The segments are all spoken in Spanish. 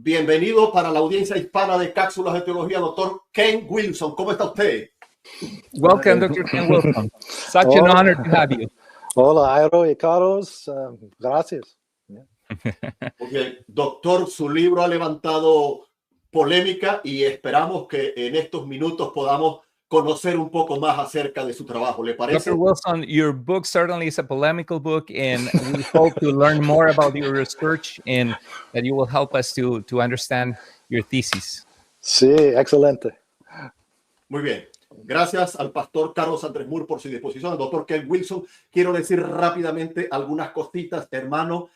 Bienvenido para la audiencia hispana de Cápsulas de Teología, doctor Ken Wilson. ¿Cómo está usted? Welcome, Dr. Ken Wilson. Such an honor to have you. Hola, Airo y Carlos. Gracias. Muy bien. Doctor, su libro ha levantado polémica y esperamos que en estos minutos podamos conocer un poco más acerca de su trabajo. ¿Le parece? Dr. Wilson, your book certainly is a polemical book, and we hope to learn more about your research and that you will help us to understand your thesis. Sí, excelente. Muy bien. Gracias al pastor Carlos Andrés Moore por su disposición. Al doctor Ken Wilson, quiero decir rápidamente algunas cositas, hermano.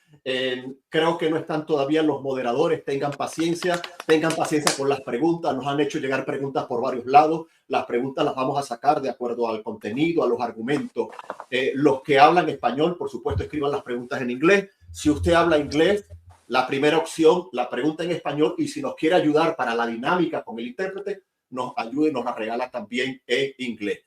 Creo que no están todavía los moderadores. Tengan paciencia con las preguntas. Nos han hecho llegar preguntas por varios lados. Las preguntas las vamos a sacar de acuerdo al contenido, a los argumentos. Los que hablan español, por supuesto, escriban las preguntas en inglés. Si usted habla inglés, la primera opción, la pregunta en español. Y si nos quiere ayudar para la dinámica con el intérprete, nos ayude y nos la regala también en inglés.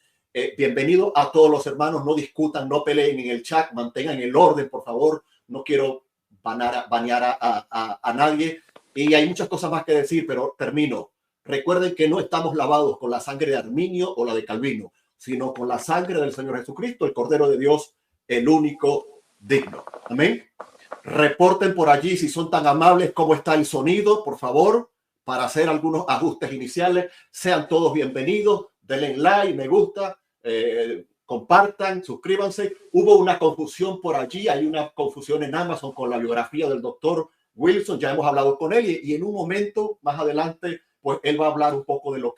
Bienvenido a todos los hermanos. No discutan, no peleen en el chat. Mantengan el orden, por favor. No quiero banear a nadie. Y hay muchas cosas más que decir, pero termino. Recuerden que no estamos lavados con la sangre de Arminio o la de Calvino, sino con la sangre del Señor Jesucristo, el Cordero de Dios, el único digno. Amén. Reporten por allí si son tan amables cómo está el sonido, por favor, para hacer algunos ajustes iniciales. Sean todos bienvenidos. Denle like, me gusta, compartan, suscríbanse. Hubo una confusión por allí. Hay una confusión en Amazon con la biografía del doctor Wilson. Ya hemos hablado con él y en un momento más adelante, pues él va a hablar un poco de lo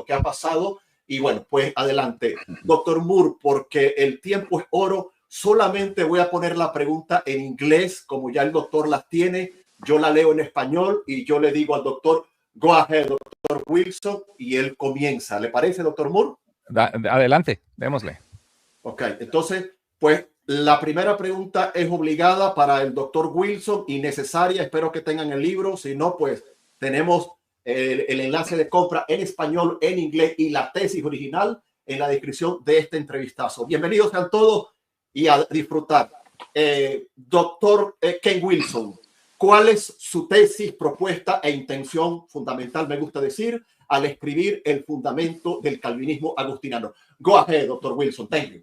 que ha pasado. Y bueno, pues adelante. Doctor Moore, porque el tiempo es oro, solamente voy a poner la pregunta en inglés, como ya el doctor las tiene. Yo la leo en español y yo le digo al doctor, go ahead, doctor Wilson, y él comienza. ¿Le parece, doctor Moore? Adelante, démosle. Ok, entonces, pues la primera pregunta es obligada para el doctor Wilson y necesaria. Espero que tengan el libro. Si no, pues tenemos el enlace de compra en español, en inglés y la tesis original en la descripción de este entrevistazo. Bienvenidos sean todos y a disfrutar. Doctor Ken Wilson, ¿cuál es su tesis, propuesta e intención fundamental, me gusta decir, al escribir el fundamento del calvinismo agustiniano? Go ahead, Dr. Wilson. Thank you.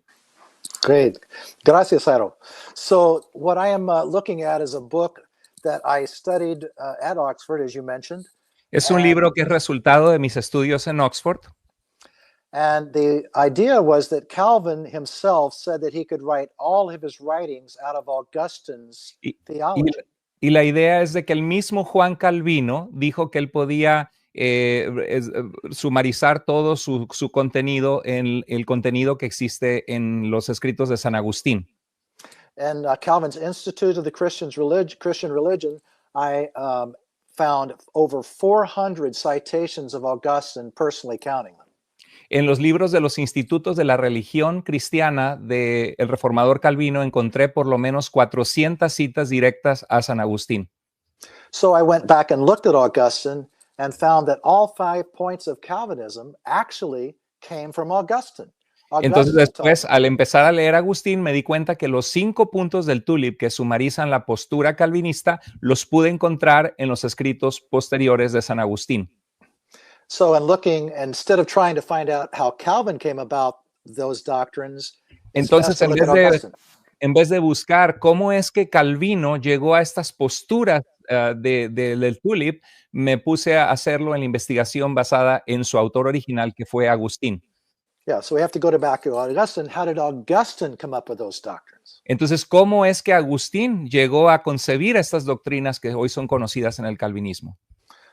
Great. Gracias, Airo. So what I am looking at is a book that I studied at Oxford, as you mentioned. Es un libro que es resultado de mis estudios en Oxford. And the idea was that Calvin himself said that he could write all of his writings out of Augustine's theology. Y la idea es de que el mismo Juan Calvino dijo que él podía sumarizar todo su contenido en el contenido que existe en los escritos de San Agustín. And Calvin's Institute of the Christian Religion, I found over 400 citations of Augustine, personally counting them. En los libros de los institutos de la religión cristiana del reformador Calvino encontré por lo menos 400 citas directas a San Agustín. So I went back and looked at Augustine and found that all 5 points of Calvinism actually came from Augustine. Entonces después, al empezar a leer a Agustín, me di cuenta que los 5 puntos del tulip que sumarizan la postura calvinista los pude encontrar en los escritos posteriores de San Agustín. So in looking, instead of trying to find out how Calvin came about those doctrines, entonces en vez de buscar cómo es que Calvino llegó a estas posturas del tulip, me puse a hacerlo en la investigación basada en su autor original, que fue Agustín. Yeah, so we have to go back to Augustine. How did Augustine come up with those doctrines? Entonces, ¿cómo es que Agustín llegó a concebir estas doctrinas que hoy son conocidas en el calvinismo?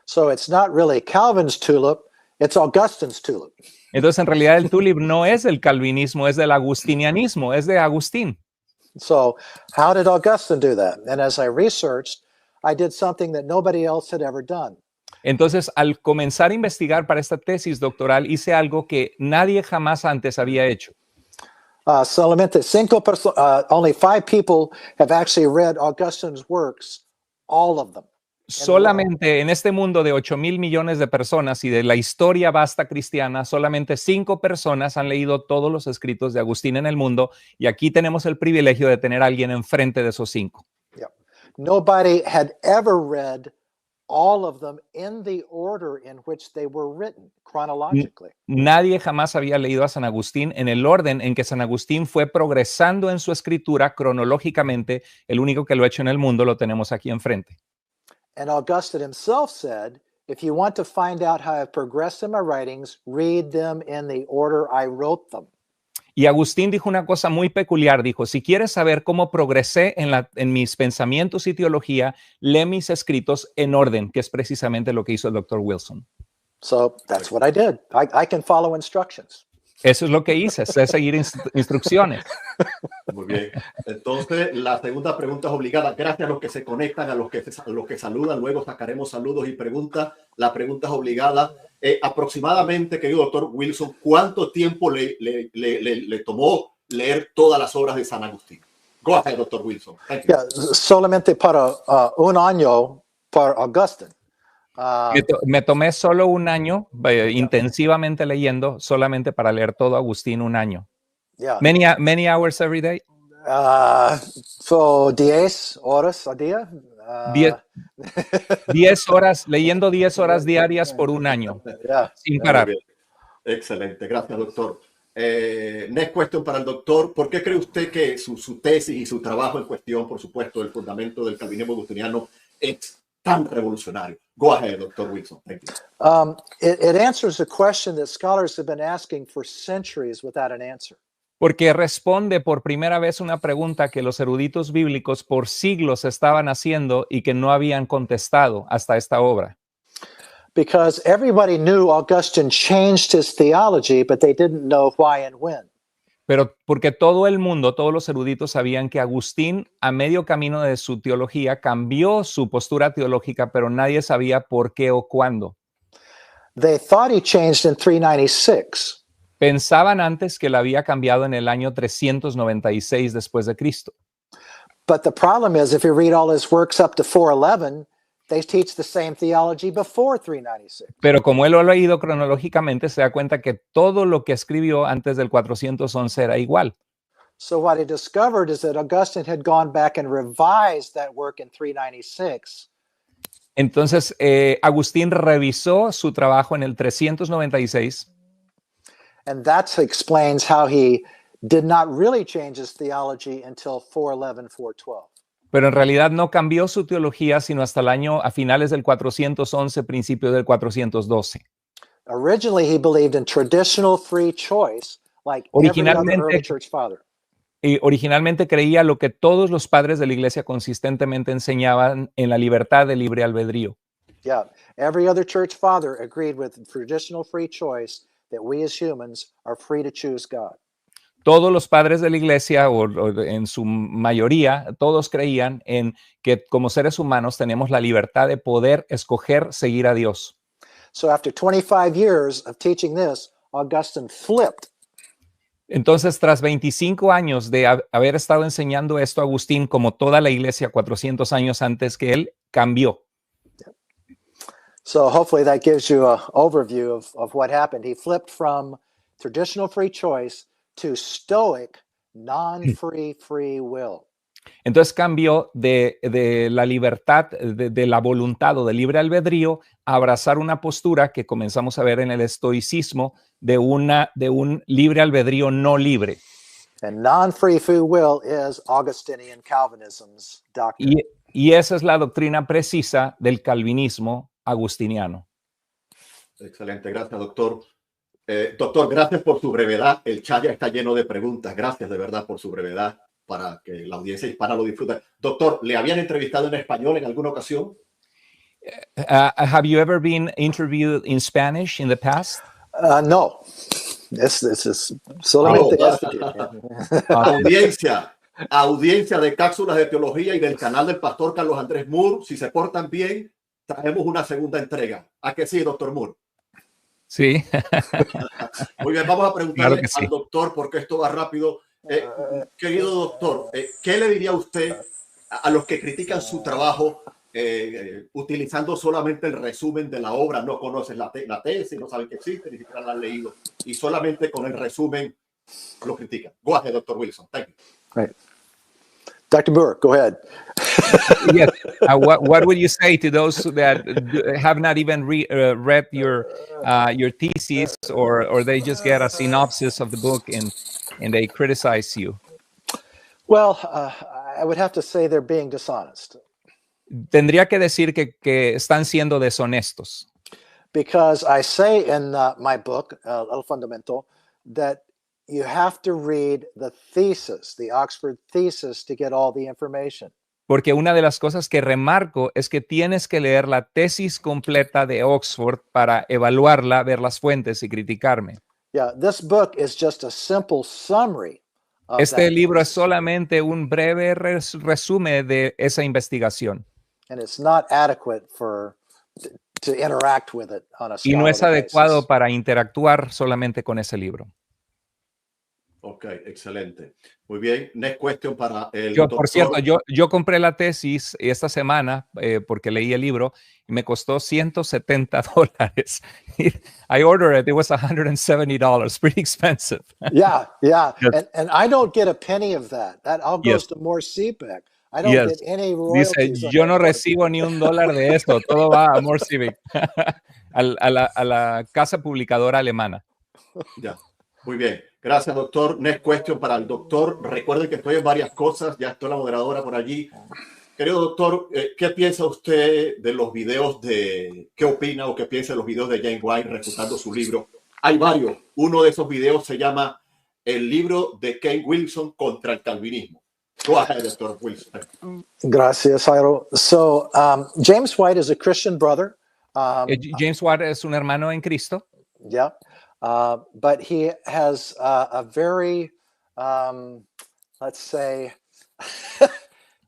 So it's not really Calvin's tulip, it's Augustine's tulip. Entonces, en realidad, el tulip no es del calvinismo, es del agustinianismo, es de Agustín. So how did Augustine do that? And as I researched, I did something that nobody else had ever done. Entonces, al comenzar a investigar para esta tesis doctoral, hice algo que nadie jamás antes había hecho. Solamente only 5 people have actually read Augustine's works, all of them. Solamente en este mundo de 8,000 millones de personas y de la historia vasta cristiana, solamente 5 personas han leído todos los escritos de Agustín en el mundo, y aquí tenemos el privilegio de tener a alguien enfrente de esos 5. Yeah. Nobody had ever read all of them in the order in which they were written, chronologically. Nadie jamás había leído a San Agustín en el orden en que San Agustín fue progresando en su escritura cronológicamente. El único que lo ha hecho en el mundo lo tenemos aquí enfrente. And Augustine himself said, if you want to find out how I've progressed in my writings, read them in the order I wrote them. Y Agustín dijo una cosa muy peculiar, dijo, si quieres saber cómo progresé en mis pensamientos y teología, lee mis escritos en orden, que es precisamente lo que hizo el Dr. Wilson. So that's what I did. I can follow instructions. Eso es lo que hice, sé seguir instrucciones. Muy bien. Entonces, la segunda pregunta es obligada. Gracias a los que se conectan, a los que saludan. Luego sacaremos saludos y preguntas. La pregunta es obligada. Aproximadamente, querido doctor Wilson, ¿cuánto tiempo le tomó leer todas las obras de San Agustín? Go ahead, doctor Wilson. Thank you. Yeah, solamente para un año para Augustine. Me tomé solo un año intensivamente leyendo, solamente para leer todo Agustín un año. Yeah. Many hours every day. So 10 horas a día. 10 horas, leyendo 10 horas diarias por un año, Yeah. sin parar. Excelente, gracias, doctor. Next question para el doctor. ¿Por qué cree usted que su tesis y su trabajo en cuestión, por supuesto, del fundamento del calvinismo agustiniano es tan revolucionario? Go ahead, Dr. Wilson. Thank you. It answers a question that scholars have been asking for centuries without an answer. Porque responde por primera vez una pregunta que los eruditos bíblicos por siglos estaban haciendo y que no habían contestado hasta esta obra. Because everybody knew Augustine changed his theology, but they didn't know why and when. Pero porque todo el mundo, todos los eruditos sabían que Agustín, a medio camino de su teología, cambió su postura teológica, pero nadie sabía por qué o cuándo. They thought he changed in 396. Pensaban antes que la había cambiado en el año 396 después de Cristo. But the problem is, if you read all his works up to 411, they teach the same theology before 396. Pero como él lo ha leído cronológicamente, se da cuenta que todo lo que escribió antes del 411 era igual. So what he discovered is that Augustine had gone back and revised that work in 396. Entonces, Agustín revisó su trabajo en el 396. And that explains how he did not really change his theology until 411, 412. Pero en realidad no cambió su teología sino hasta el año a finales del 411, principios del 412. Originally, he believed in traditional free choice, like every other early church father. Originalmente creía lo que todos los padres de la iglesia consistentemente enseñaban en la libertad de libre albedrío. Yeah, every other church father agreed with traditional free choice that we as humans are free to choose God. Todos los padres de la iglesia, o en su mayoría, todos creían en que como seres humanos tenemos la libertad de poder escoger seguir a Dios. So after 25 years of teaching this, Augustine flipped. Entonces, tras 25 años de haber estado enseñando esto a Agustín, como toda la iglesia 400 años antes que él, cambió. So hopefully that gives you an overview of what happened. He flipped from traditional free choice to stoic, non-free, free will. Entonces cambió de la libertad, de la voluntad o del libre albedrío a abrazar una postura que comenzamos a ver en el estoicismo de un libre albedrío no libre. And non-free free will is Augustinian Calvinism's doctrine. Y esa es la doctrina precisa del calvinismo agustiniano. Excelente, gracias, doctor. Doctor, gracias por su brevedad. El chat ya está lleno de preguntas. Gracias de verdad por su brevedad para que la audiencia hispana lo disfrute. Doctor, ¿le habían entrevistado en español en alguna ocasión? Have you ever been interviewed in Spanish in the past? No. This is solamente audiencia de cápsulas de teología y del canal del pastor Carlos Andrés Moore. Si se portan bien, traemos una segunda entrega. ¿A que sí, doctor Moore? Sí. Muy bien, vamos a preguntarle Claro que sí. al doctor, porque esto va rápido. Querido doctor, ¿qué le diría usted a los que critican su trabajo utilizando solamente el resumen de la obra? No conocen la tesis, no saben que existe, ni siquiera la han leído, y solamente con el resumen lo critican. Go ahead, doctor Wilson. Thank you. Right. Dr. Moore, go ahead. Yes. What would you say to those that have not even read your thesis, or they just get a synopsis of the book and they criticize you? Well, I would have to say they're being dishonest. Tendría que decir que están siendo deshonestos. Because I say in my book, El Fundamento, that you have to read the thesis, the Oxford thesis, to get all the information. Porque una de las cosas que remarco es que tienes que leer la tesis completa de Oxford para evaluarla, ver las fuentes y criticarme. Yeah, this book is just a simple summary of Este that libro es thesis, solamente un breve resumen de esa investigación and it's not adequate to interact with it on a y no es scholarly adecuado basis. para interactuar solamente con ese libro. Ok, excelente. Muy bien. Next question para el Por doctor. cierto, yo compré la tesis esta semana porque leí el libro y me costó $170. I ordered it. It was $170. Pretty expensive. Yeah. Yes. And I don't get a penny of that. That all goes Yes. to more CPAC. I don't Yes. get any Dice, royalties. yo no recibo ni $1 de esto. Todo va a More Civic. a la casa publicadora alemana. Ya. Muy bien. Gracias, doctor. Next question para el doctor. Recuerden que estoy en varias cosas. Ya estoy la moderadora por allí. Querido doctor, ¿qué piensa usted de los videos qué opina o qué piensa de los videos de James White refutando su libro? Hay varios. Uno de esos videos se llama El libro de Ken Wilson contra el calvinismo. Go ahead, Dr. Wilson. Gracias, Jairo. So James White is a Christian brother. James White es un hermano en Cristo. Yeah. But he has a very, let's say,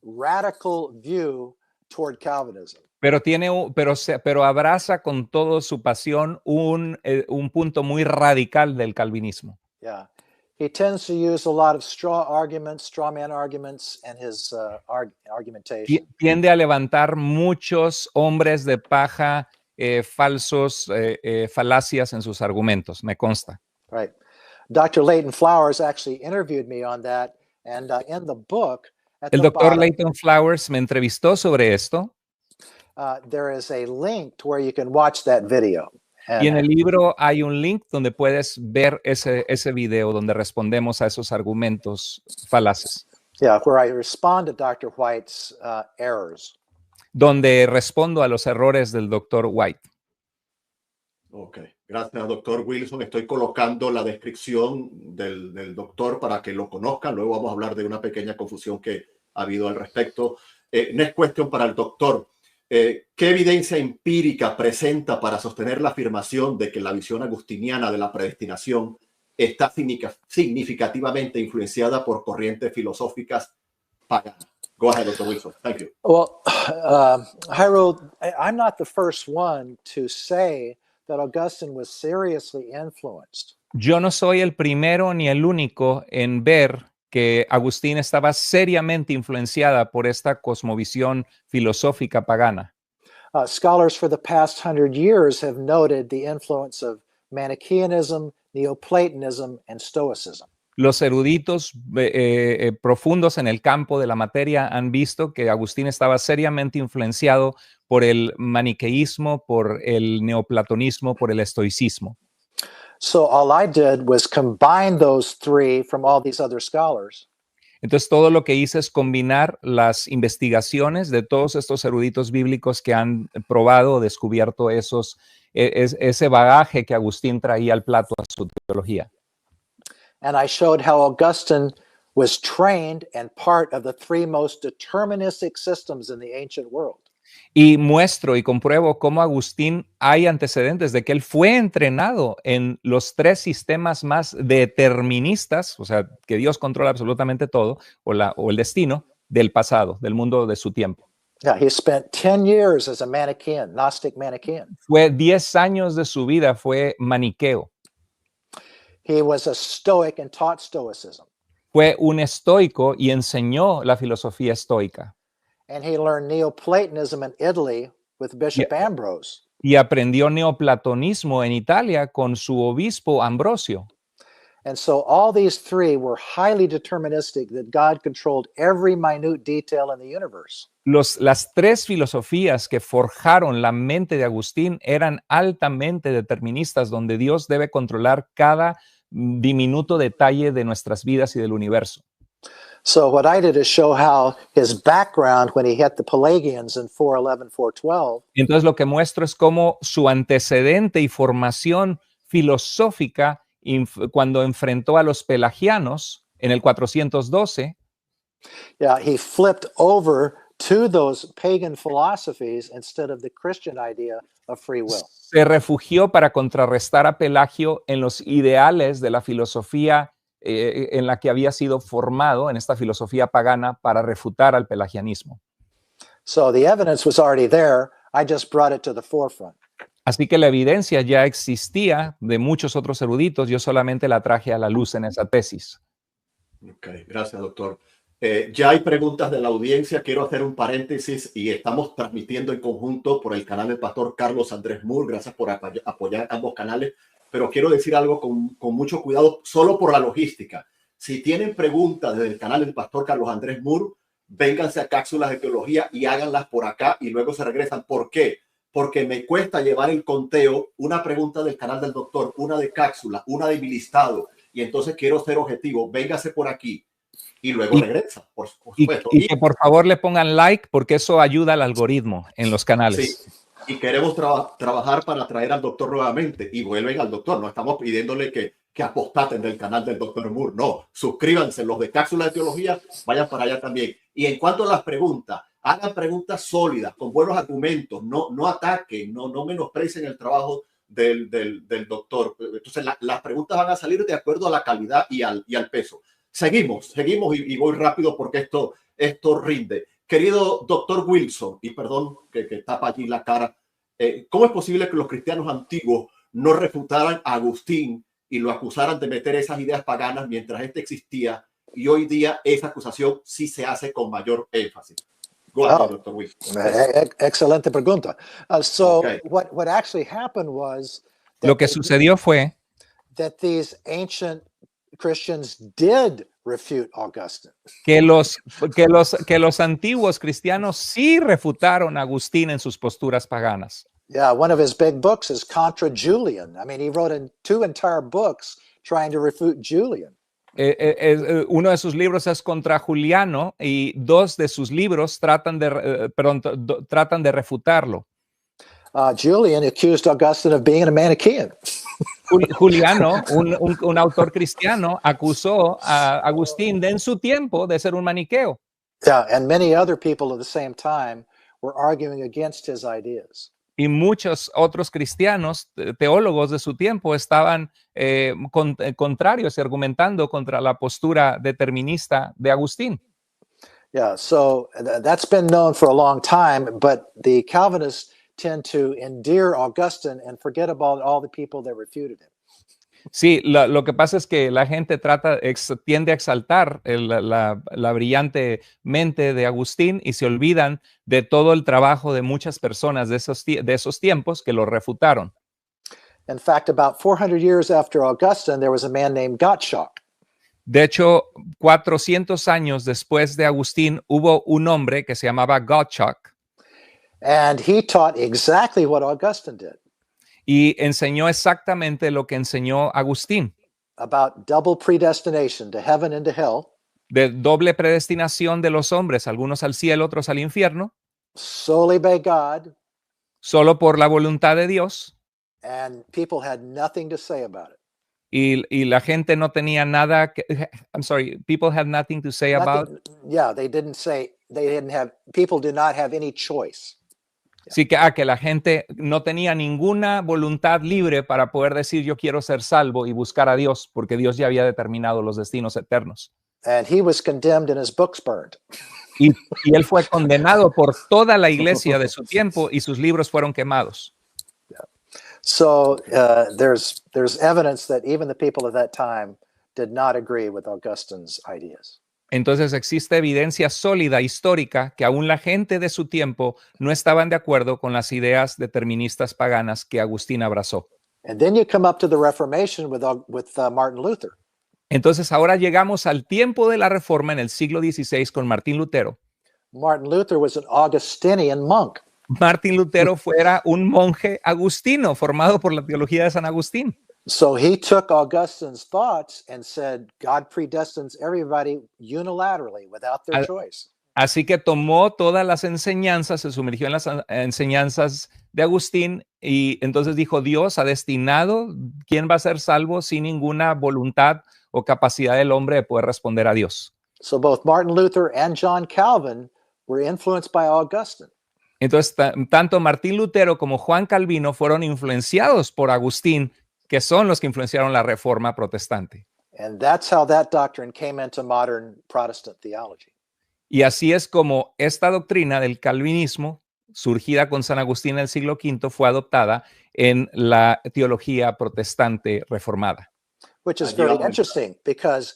radical view toward Calvinism. Pero abraza con toda su pasión un punto muy radical del calvinismo. Yeah. He tends to use a lot of straw man arguments in his argumentation. Tiende a levantar muchos hombres de paja, falsos, falacias en sus argumentos, me consta. Right. Dr. Leighton Flowers actually interviewed me on that, and in the book, at El the doctor bottom, Leighton Flowers me entrevistó sobre esto. there is a link to where you can watch that video. Y en el libro hay un link donde puedes ver ese video donde respondemos a esos argumentos falaces. Yeah, where I respond to Dr. White's errors. Donde respondo a los errores del doctor White. Ok, gracias, doctor Wilson. Estoy colocando la descripción del doctor para que lo conozcan. Luego vamos a hablar de una pequeña confusión que ha habido al respecto. Next question para el doctor. ¿Qué evidencia empírica presenta para sostener la afirmación de que la visión agustiniana de la predestinación está significativamente influenciada por corrientes filosóficas paganas? Go ahead, Dr. Wilson. Thank you. Well, Jairo, I'm not the first one to say that Augustine was seriously influenced. Yo no soy el primero ni el único en ver que Agustín estaba seriamente influenciada por esta cosmovisión filosófica pagana. Scholars for the past 100 years have noted the influence of Manichaeanism, Neoplatonism, and Stoicism. Los eruditos profundos en el campo de la materia han visto que Agustín estaba seriamente influenciado por el maniqueísmo, por el neoplatonismo, por el estoicismo. So all I did was combine those three from all these other scholars. Entonces todo lo que hice es combinar las investigaciones de todos estos eruditos bíblicos que han probado o descubierto ese bagaje que Agustín traía al plato a su teología. And I showed how Augustine was trained and part of the three most deterministic systems in the ancient world. Y muestro y compruebo cómo Agustín hay antecedentes de que él fue entrenado en los tres sistemas más deterministas, o sea, que Dios controla absolutamente todo, o el destino del pasado, del mundo de su tiempo. Yeah, he spent 10 years as a Manichaean, Gnostic Manichaean. Fue 10 años de su vida, fue maniqueo. He was a Stoic and taught Stoicism. Fue un estoico y enseñó la filosofía estoica. And he learned Neoplatonism in Italy with Bishop Ambrose. Y aprendió neoplatonismo en Italia con su obispo Ambrosio. And so all these three were highly deterministic, that God controlled every minute detail in the universe. Las tres filosofías que forjaron la mente de Agustín eran altamente deterministas, donde Dios debe controlar cada diminuto detalle de nuestras vidas y del universo. So what I did is show how his background when he hit the Pelagians in 411, 412. Entonces lo que muestro es cómo su antecedente y formación filosófica cuando enfrentó a los pelagianos en el 412, Yeah, he flipped over to those pagan philosophies instead of the Christian idea of free will. se refugió para contrarrestar a Pelagio en los ideales de la filosofía en la que había sido formado, en esta filosofía pagana, para refutar al pelagianismo. So the evidence was already there. I just brought it to the forefront. Así que la evidencia ya existía de muchos otros eruditos, yo solamente la traje a la luz en esa tesis. Ok, gracias, doctor. Ya hay preguntas de la audiencia. Quiero hacer un paréntesis y estamos transmitiendo en conjunto por el canal del pastor Carlos Andrés Moore. Gracias por apoyar ambos canales. Pero quiero decir algo con mucho cuidado, solo por la logística. Si tienen preguntas desde el canal del pastor Carlos Andrés Moore, vénganse a Cápsulas de Teología y háganlas por acá y luego se regresan. ¿Por qué? Porque me cuesta llevar el conteo, una pregunta del canal del doctor, una de Cápsula, una de mi listado. Y entonces quiero ser objetivo. Véngase por aquí y luego regresa, por supuesto. Y que por favor le pongan like, porque eso ayuda al algoritmo en los canales. Sí. Y queremos trabajar para traer al doctor nuevamente y vuelven al doctor. No estamos pidiéndole que apostaten del canal del doctor Moore. No, suscríbanse. Los de Cápsulas de Teología, vayan para allá también. Y en cuanto a las preguntas, hagan preguntas sólidas, con buenos argumentos. No ataquen, no menosprecien el trabajo del doctor. Entonces, las preguntas van a salir de acuerdo a la calidad y al peso. Seguimos y voy rápido porque esto rinde. Querido doctor Wilson, y perdón que tapa allí la cara, ¿cómo es posible que los cristianos antiguos no refutaran a Agustín y lo acusaran de meter esas ideas paganas mientras este existía, y hoy día esa acusación sí se hace con mayor énfasis? Go ahead, Dr. Wilson. Excelente pregunta. Okay. What actually happened was Lo que sucedió fue that these ancient Christians did refute Augustine. que los antiguos cristianos sí refutaron a Agustín en sus posturas paganas. Yeah, one of his big books is Contra Julian. I mean, he wrote two entire books trying to refute Julian. Uno de sus libros es contra Juliano y dos de sus libros tratan de refutarlo. Julian accused Augustine of being a Manichaean. Juliano, un autor cristiano, acusó a Agustín en su tiempo de ser un maniqueo. Yeah, and many other people at the same time were arguing against his ideas. Y muchos otros cristianos, teólogos de su tiempo, estaban contrarios y argumentando contra la postura determinista de Agustín. Yeah, so that's been known for a long time, but the Calvinists tend to endear Augustine and forget about all the people that refuted him. Sí, lo que pasa es que la gente tiende a exaltar la brillante mente de Agustín y se olvidan de todo el trabajo de muchas personas de esos tiempos que lo refutaron. In fact, about 400 years after Augustine, there was a man named Gottschalk. De hecho, 400 años después de Agustín, hubo un hombre que se llamaba Gottschalk. And he taught exactly what Augustine did. Y enseñó exactamente lo que enseñó Agustín. About double predestination to heaven and to hell. De doble predestinación de los hombres, algunos al cielo, otros al infierno. Solely by God. Solo por la voluntad de Dios. And people had nothing to say about it. Y la gente no tenía nada people had nothing to say about. Yeah, people do not have any choice. Sí, que la gente no tenía ninguna voluntad libre para poder decir yo quiero ser salvo y buscar a Dios, porque Dios ya había determinado los destinos eternos. And he was condemned and his books burned. Y él fue condenado por toda la iglesia de su tiempo y sus libros fueron quemados. Yeah. So there's evidence that even the people of that time did not agree with Augustine's ideas. Entonces existe evidencia sólida, histórica, que aún la gente de su tiempo no estaban de acuerdo con las ideas deterministas paganas que Agustín abrazó. And then you come up to the Reformation with Martin Luther. Entonces ahora llegamos al tiempo de la Reforma en el siglo XVI con Martín Lutero. Martin Luther was an Augustinian monk. Martín Lutero fuera un monje agustino formado por la teología de San Agustín. So he took Augustine's thoughts and said, God predestines everybody unilaterally without their Al- choice. Así que tomó todas las enseñanzas, se sumergió en las enseñanzas de Agustín y entonces dijo, Dios ha destinado quién va a ser salvo sin ninguna voluntad o capacidad del hombre de poder responder a Dios. So both Martin Luther and John Calvin were influenced by Augustine. Entonces, tanto Martín Lutero como Juan Calvino fueron influenciados por Agustín, que son los que influenciaron la Reforma protestante. And that's how that doctrine came into modern Protestant theology. Y así es como esta doctrina del calvinismo, surgida con San Agustín en el siglo V, fue adoptada en la teología protestante reformada. Which is Allí very vamos. interesting because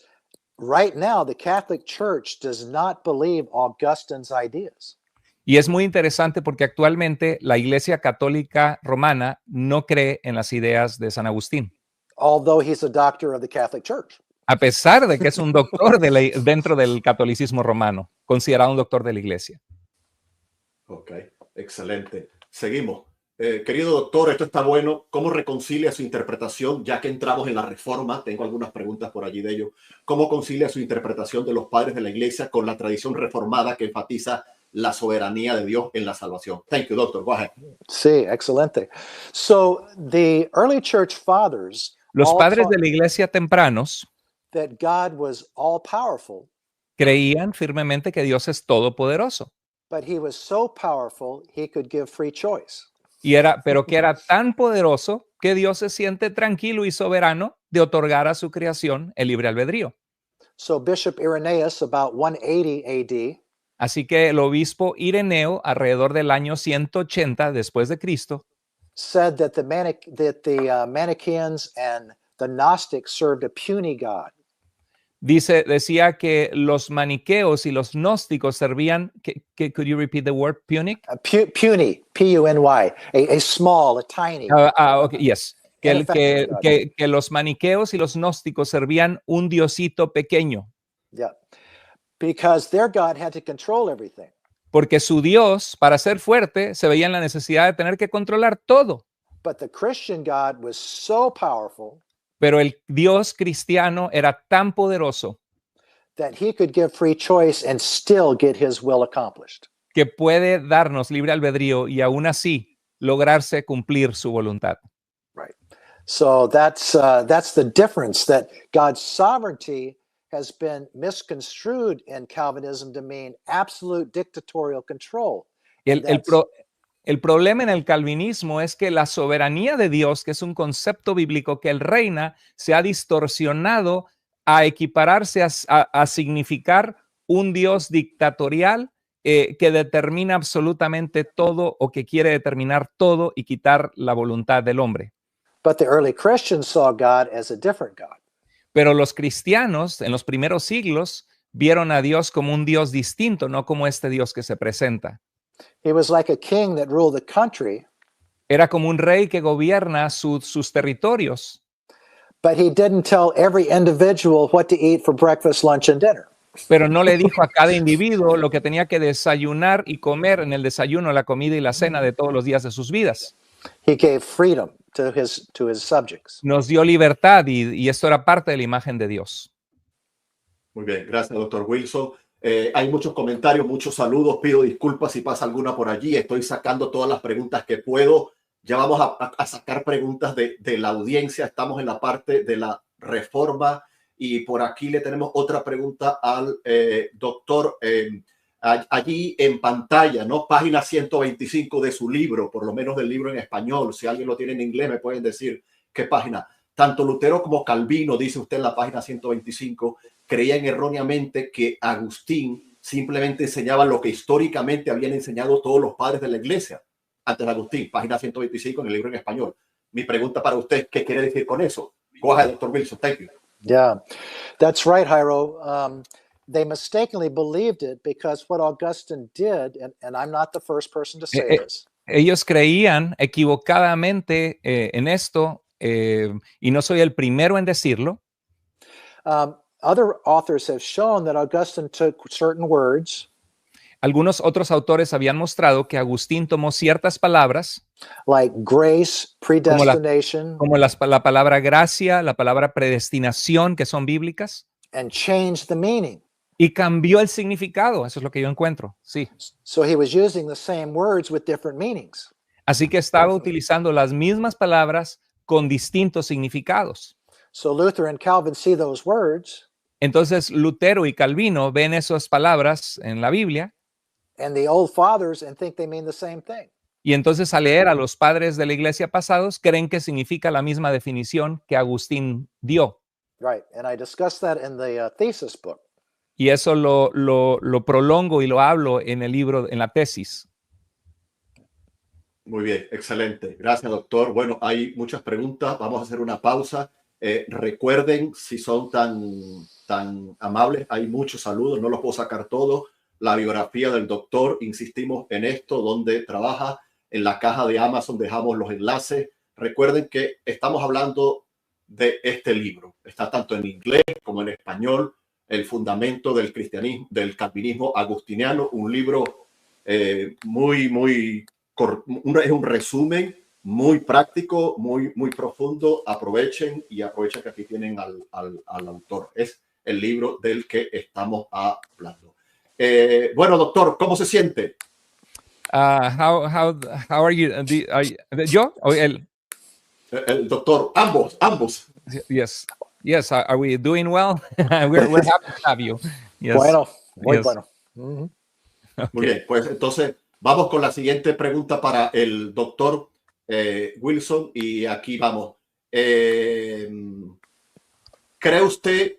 right now the Catholic Church does not believe Augustine's ideas. Y es muy interesante porque actualmente la Iglesia Católica Romana no cree en las ideas de San Agustín, Although he's a doctor of the Catholic Church. a pesar de que es un doctor dentro del catolicismo romano, considerado un doctor de la Iglesia. Ok, excelente. Seguimos. Querido doctor, esto está bueno. ¿Cómo reconcilia su interpretación, ya que entramos en la Reforma? Tengo algunas preguntas por allí de ello. ¿Cómo concilia su interpretación de los padres de la Iglesia con la tradición reformada que enfatiza la soberanía de Dios en la salvación? Thank you, doctor. Go ahead. Sí, excelente. So the early church fathers Los all padres taught de la Iglesia tempranos that God was all powerful, creían firmemente que Dios es todopoderoso. but he was so powerful he could give free choice. Pero que era tan poderoso que Dios se siente tranquilo y soberano de otorgar a su creación el libre albedrío. So Bishop Irenaeus, about 180 AD, Así que el obispo Ireneo, alrededor del año 180 después de Cristo, said that the Manichaeans and the Gnostics served a puny God. decía que los maniqueos y los gnósticos servían, could you repeat the word punic? Puny, P-U-N-Y, a small, a tiny. Okay, yes. Que los maniqueos y los gnósticos servían un diosito pequeño. Yeah, because their God had to control everything. Porque su Dios, para ser fuerte, se veía en la necesidad de tener que controlar todo. But the Christian God was so powerful Pero el Dios cristiano era tan poderoso that he could give free choice and still get his will accomplished. que puede darnos libre albedrío y aún así lograrse cumplir su voluntad. Right. So that's the difference, that God's sovereignty has been misconstrued in Calvinism to mean absolute dictatorial control. El problema en el calvinismo es que la soberanía de Dios, que es un concepto bíblico que él reina, se ha distorsionado a equipararse a significar un Dios dictatorial que determina absolutamente todo o que quiere determinar todo y quitar la voluntad del hombre. But the early Christians saw God as a different God. Pero los cristianos en los primeros siglos vieron a Dios como un Dios distinto, no como este Dios que se presenta. He was like a king that ruled the country, Era como un rey que gobierna sus territorios, but he didn't tell every individual what to eat for breakfast, lunch, and dinner. pero no le dijo a cada individuo lo que tenía que desayunar y comer en el desayuno, la comida y la cena de todos los días de sus vidas. He gave freedom to his subjects. Nos dio libertad y esto era parte de la imagen de Dios. Muy bien, gracias, doctor Wilson. Hay muchos comentarios, muchos saludos. Pido disculpas si pasa alguna por allí. Estoy sacando todas las preguntas que puedo. Ya vamos a sacar preguntas de la audiencia. Estamos en la parte de la reforma y por aquí le tenemos otra pregunta al doctor. Allí en pantalla, ¿no? Página 125 de su libro, por lo menos del libro en español. Si alguien lo tiene en inglés, me pueden decir qué página. Tanto Lutero como Calvino, dice usted en la página 125, creían erróneamente que Agustín simplemente enseñaba lo que históricamente habían enseñado todos los padres de la iglesia antes de Agustín, página 125 en el libro en español. Mi pregunta para usted, ¿qué quiere decir con eso? Go ahead, Dr. Wilson. Thank you. Yeah, that's right, Jairo. They mistakenly believed it because what Augustine did, and I'm not the first person to say this. Ellos creían equivocadamente en esto, y no soy el primero en decirlo. Other authors have shown that Augustine took certain words, Algunos otros autores habían mostrado que Agustín tomó ciertas palabras, like grace, predestination, la palabra gracia, la palabra predestinación, que son bíblicas, and changed the meaning. y cambió el significado. Eso es lo que yo encuentro. Sí. So he was using the same words with different meanings. Así que estaba utilizando las mismas palabras con distintos significados. So Luther and Calvin see those words, Entonces Lutero y Calvino ven esas palabras en la Biblia, and the old fathers and think they mean the same thing. y entonces al leer a los padres de la iglesia pasados creen que significa la misma definición que Agustín dio. Right. And I discussed that in the thesis book. Y eso lo prolongo y lo hablo en el libro, en la tesis. Muy bien, excelente. Gracias, doctor. Bueno, hay muchas preguntas. Vamos a hacer una pausa. Recuerden, si son tan amables, hay muchos saludos, no los puedo sacar todos. La biografía del doctor, insistimos en esto, donde trabaja. En la caja de Amazon dejamos los enlaces. Recuerden que estamos hablando de este libro. Está tanto en inglés como en español. El fundamento del cristianismo, del calvinismo agustiniano. Un libro es un resumen muy práctico, muy profundo. Aprovechen que aquí tienen al autor. Es el libro del que estamos hablando. Bueno, doctor, ¿cómo se siente? How are you? ¿Yo o él? El doctor, ambos. Yes. Are we doing well? we're happy to have you. Yes. Bueno, muy Yes. bueno. Mhm. Okay. Muy bien, pues entonces vamos con la siguiente pregunta para el doctor Wilson, y aquí vamos. ¿Cree usted,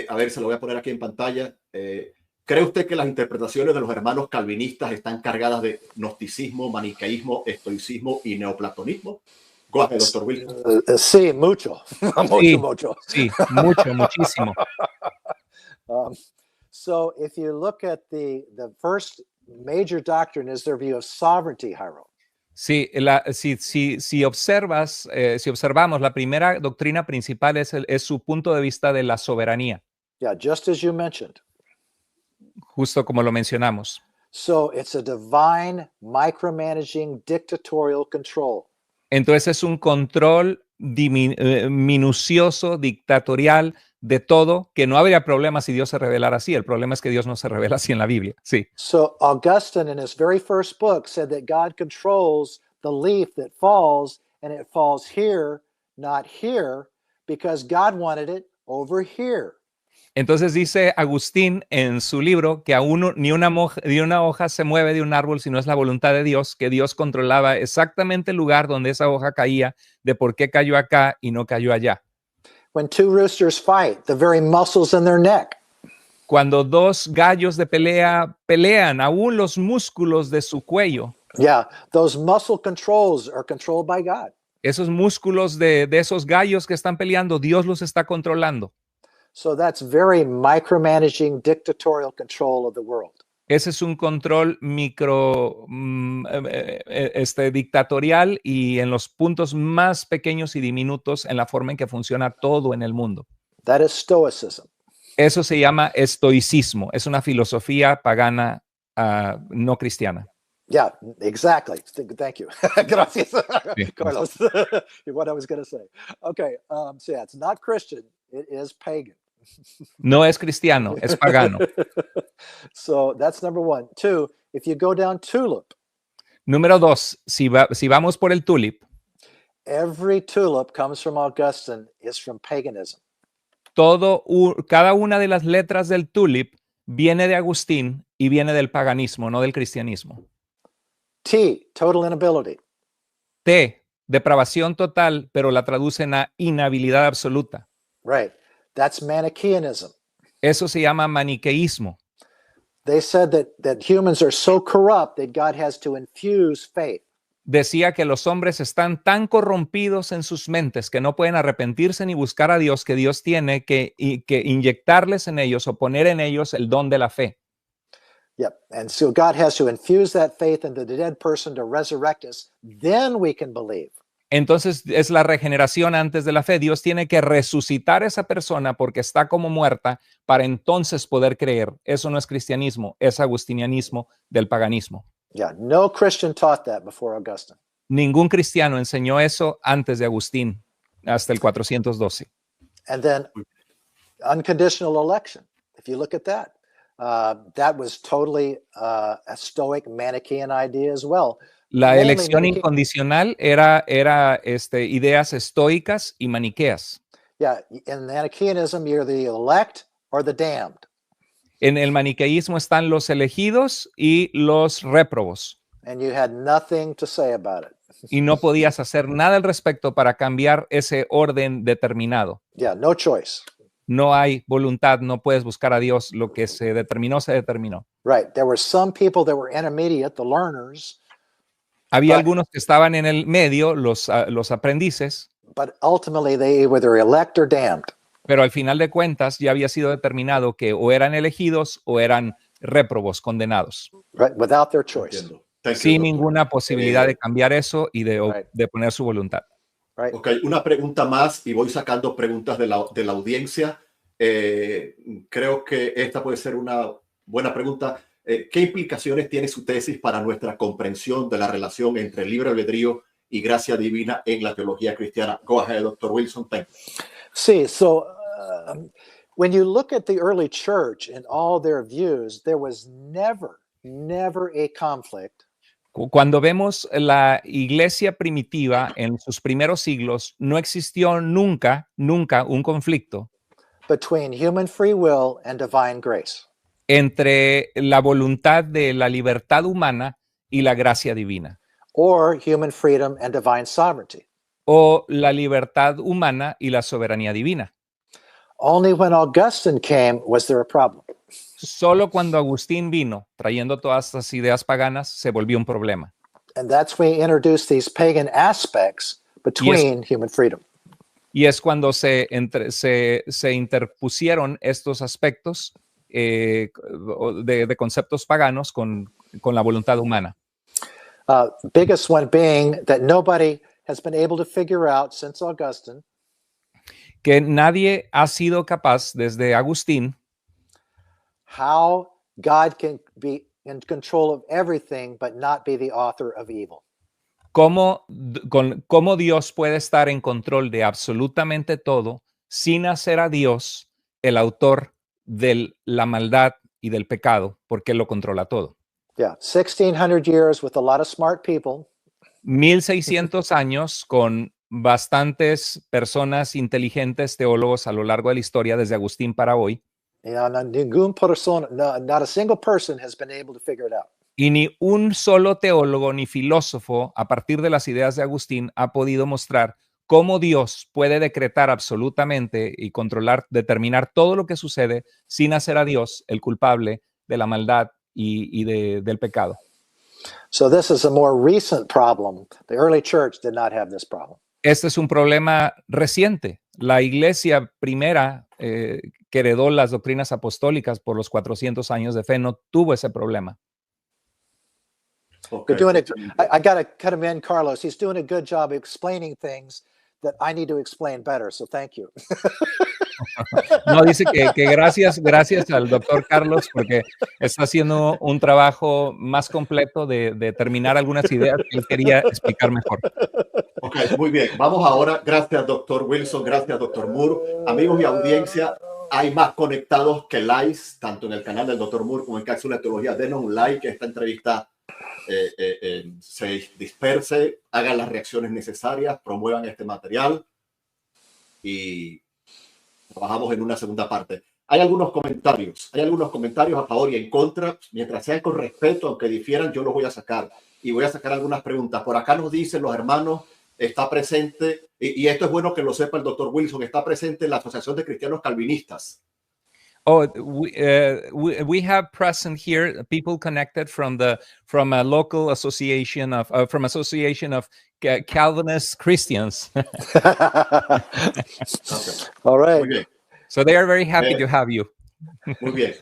a ver, se lo voy a poner aquí en pantalla, ¿cree usted que las interpretaciones de los hermanos calvinistas están cargadas de gnosticismo, maniqueísmo, estoicismo y neoplatonismo? Go ahead, doctor Wilson. Sí, mucho. Mucho. Sí, muchísimo. So if you look at the first major doctrine is their view of sovereignty, Jairo. Sí, si observamos, la primera doctrina principal es su punto de vista de la soberanía, Yeah, just as you mentioned. justo como lo mencionamos. So it's a divine, micromanaging, dictatorial control. Entonces es un control minucioso, dictatorial de todo, que no habría problema si Dios se revelara así. El problema es que Dios no se revela así en la Biblia. Sí. So Augustine, in his very first book, said that God controls the leaf that falls, and it falls here, not here, because God wanted it over here. Entonces dice Agustín en su libro que aún ni una hoja se mueve de un árbol si no es la voluntad de Dios, que Dios controlaba exactamente el lugar donde esa hoja caía, de por qué cayó acá y no cayó allá. When two roosters fight, the very muscles in their neck. Cuando dos gallos de pelea pelean, aún los músculos de su cuello, Yeah, those muscle controls are controlled by God. esos músculos de esos gallos que están peleando, Dios los está controlando. So that's very micromanaging, dictatorial control of the world. Ese es un control dictatorial y en los puntos más pequeños y diminutos en la forma en que funciona todo en el mundo. That is Stoicism. Eso se llama estoicismo. Es una filosofía pagana no cristiana. Yeah, exactly. Thank you. Gracias, Sí. Carlos. What I was going to say. Okay, so yeah, it's not Christian. It is pagan. No es cristiano, es pagano. So that's number one. Two, if you go down tulip, Número 2, si vamos por el tulip, every tulip comes from Augustine is from paganism. cada una de las letras del tulip viene de Agustín y viene del paganismo, no del cristianismo. T, total inability. T, depravación total, pero la traducen a inhabilidad absoluta. Right. That's Manichaeanism. Eso se llama maniqueísmo. They said that humans are so corrupt that God has to infuse faith. Decía que los hombres están tan corrompidos en sus mentes que no pueden arrepentirse ni buscar a Dios, que Dios tiene que inyectarles en ellos o poner en ellos el don de la fe. Yep. And so God has to infuse that faith into the dead person to resurrect us. Then we can believe. Entonces es la regeneración antes de la fe. Dios tiene que resucitar a esa persona porque está como muerta para entonces poder creer. Eso no es cristianismo, es agustinianismo del paganismo. Yeah, no Christian taught that before Augustine. Ningún cristiano enseñó eso antes de Agustín, hasta el 412. And then unconditional election. If you look at that was totally a Stoic Manichaean idea as well. La elección incondicional era ideas estoicas y maniqueas. Yeah, in Manichaeanism, you're the elect or the damned. En el maniqueísmo están los elegidos y los réprobos. And you had nothing to say about it. Y no podías hacer nada al respecto para cambiar ese orden determinado. Yeah, no choice. No hay voluntad, no puedes buscar a Dios. Lo que se determinó, se determinó. Right. There were some people that were intermediate, the learners. Había algunos que estaban en el medio, los aprendices. But ultimately they were either elect or damned. Pero al final de cuentas ya había sido determinado que o eran elegidos o eran réprobos, condenados. Right, without their choice. Sin ninguna posibilidad de cambiar eso y de poner su voluntad. Right. Ok, una pregunta más y voy sacando preguntas de la audiencia. Creo que esta puede ser una buena pregunta. ¿Qué implicaciones tiene su tesis para nuestra comprensión de la relación entre libre albedrío y gracia divina en la teología cristiana? Go ahead, Dr. Wilson. Thank you. Sí, so when you look at the early church and all their views, there was never a conflict. Cuando vemos la iglesia primitiva en sus primeros siglos, no existió nunca un conflicto between human free will and divine grace. Entre la voluntad de la libertad humana y la gracia divina. Or human freedom and divine sovereignty. O la libertad humana y la soberanía divina. Only when Augustine came was there a problem. Solo cuando Agustín vino trayendo todas estas ideas paganas se volvió un problema. And that's when he introduced these pagan aspects between human freedom. Y es cuando se interpusieron estos aspectos de conceptos paganos con la voluntad humana. Biggest one being that nobody has been able to figure out since Augustine. Que nadie ha sido capaz desde Agustín how God can be in control of everything but not be the author of evil. Cómo Dios puede estar en control de absolutamente todo sin hacer a Dios el autor de la maldad y del pecado, porque Él lo controla todo. Yeah, 1600 years with a lot of smart people. 1600 años con bastantes personas inteligentes, teólogos a lo largo de la historia, desde Agustín para hoy. Not a single person has been able to figure it out. Y ni un solo teólogo ni filósofo, a partir de las ideas de Agustín, ha podido mostrar cómo Dios puede decretar absolutamente y controlar, determinar todo lo que sucede sin hacer a Dios el culpable de la maldad y del pecado. So this is a more recent problem. The early church did not have this problem. Este es un problema reciente. La iglesia primera que heredó las doctrinas apostólicas por los 400 años de fe no tuvo ese problema. Okay. I got to cut him in, Carlos. He's doing a good job explaining things that I need to explain better, so thank you. No, dice que gracias al doctor Carlos porque está haciendo un trabajo más completo de terminar algunas ideas que él quería explicar mejor. Ok, muy bien. Vamos ahora. Gracias, doctor Wilson. Gracias, doctor Moore. Amigos y audiencia, hay más conectados que likes, tanto en el canal del doctor Moore como en Cápsula de Teología. Denos un like, que esta entrevista se disperse, hagan las reacciones necesarias, promuevan este material y trabajamos en una segunda parte. Hay algunos comentarios a favor y en contra. Mientras sean con respeto, aunque difieran, yo los voy a sacar y voy a sacar algunas preguntas. Por acá nos dicen los hermanos, está presente, y esto es bueno que lo sepa el doctor Wilson, está presente en la Asociación de Cristianos Calvinistas. Oh, we have present here people connected from a local association of Calvinist Christians. Okay. All right. Muy bien. So they are very happy to have you. Muy bien.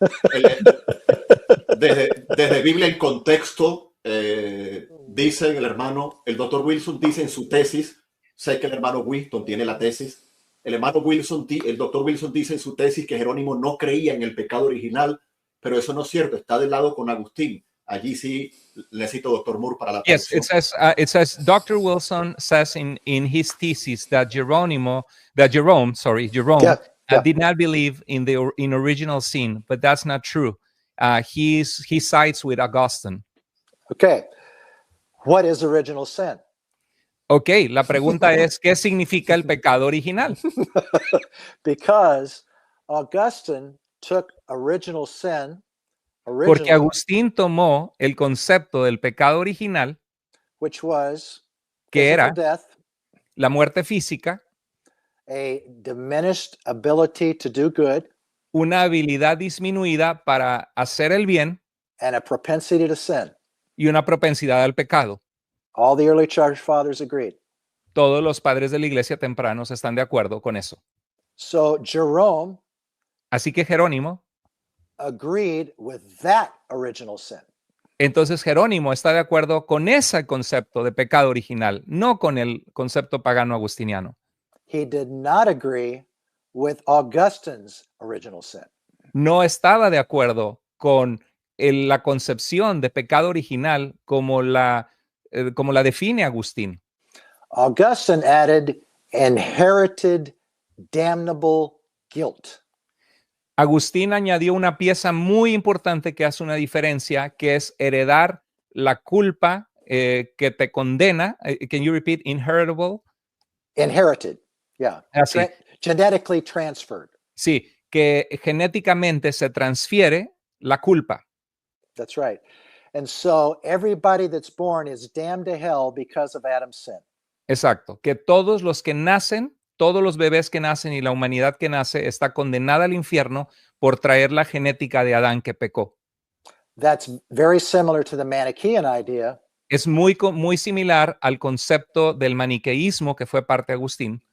Desde Biblia en Contexto, dice el doctor Wilson dice en su tesis sé que el hermano Wilson tiene la tesis. El hermano Wilson, el doctor Wilson dice en su tesis que Jerónimo no creía en el pecado original, pero eso no es cierto, está del lado con Agustín. Allí sí necesito doctor Moore para la Yes, traducción. it says Dr. Wilson says in his thesis that Jerome did not believe in original sin, but that's not true. He sides with Augustine. Okay. What is original sin? Ok, la pregunta es, ¿qué significa el pecado original? Because Augustine took original sin, Porque Agustín tomó el concepto del pecado original, which was que era death, la muerte física, a diminished ability to do good, una habilidad disminuida para hacer el bien, and a propensity to sin. Y una propensidad al pecado. All the early church fathers agreed. Todos los padres de la iglesia tempranos están de acuerdo con eso. So Jerome Así que Jerónimo agreed with that original sin. Entonces Jerónimo está de acuerdo con ese concepto de pecado original, no con el concepto pagano agustiniano. He did not agree with Augustine's original sin. No estaba de acuerdo con la concepción de pecado original como la define Agustín. Augustine added inherited damnable guilt. Agustín añadió una pieza muy importante que hace una diferencia, que es heredar la culpa que te condena. Can you repeat? Inheritable. Inherited, yeah. Así. Genetically transferred. Sí, que genéticamente se transfiere la culpa. That's right. And so everybody that's born is damned to hell because of Adam's sin. Exacto, que todos los que nacen, todos los bebés que nacen y la humanidad que nace está condenada al infierno por traer la genética de Adán que pecó. That's very similar to the Manichaean idea. Es muy similar al concepto del maniqueísmo que fue parte de Agustín.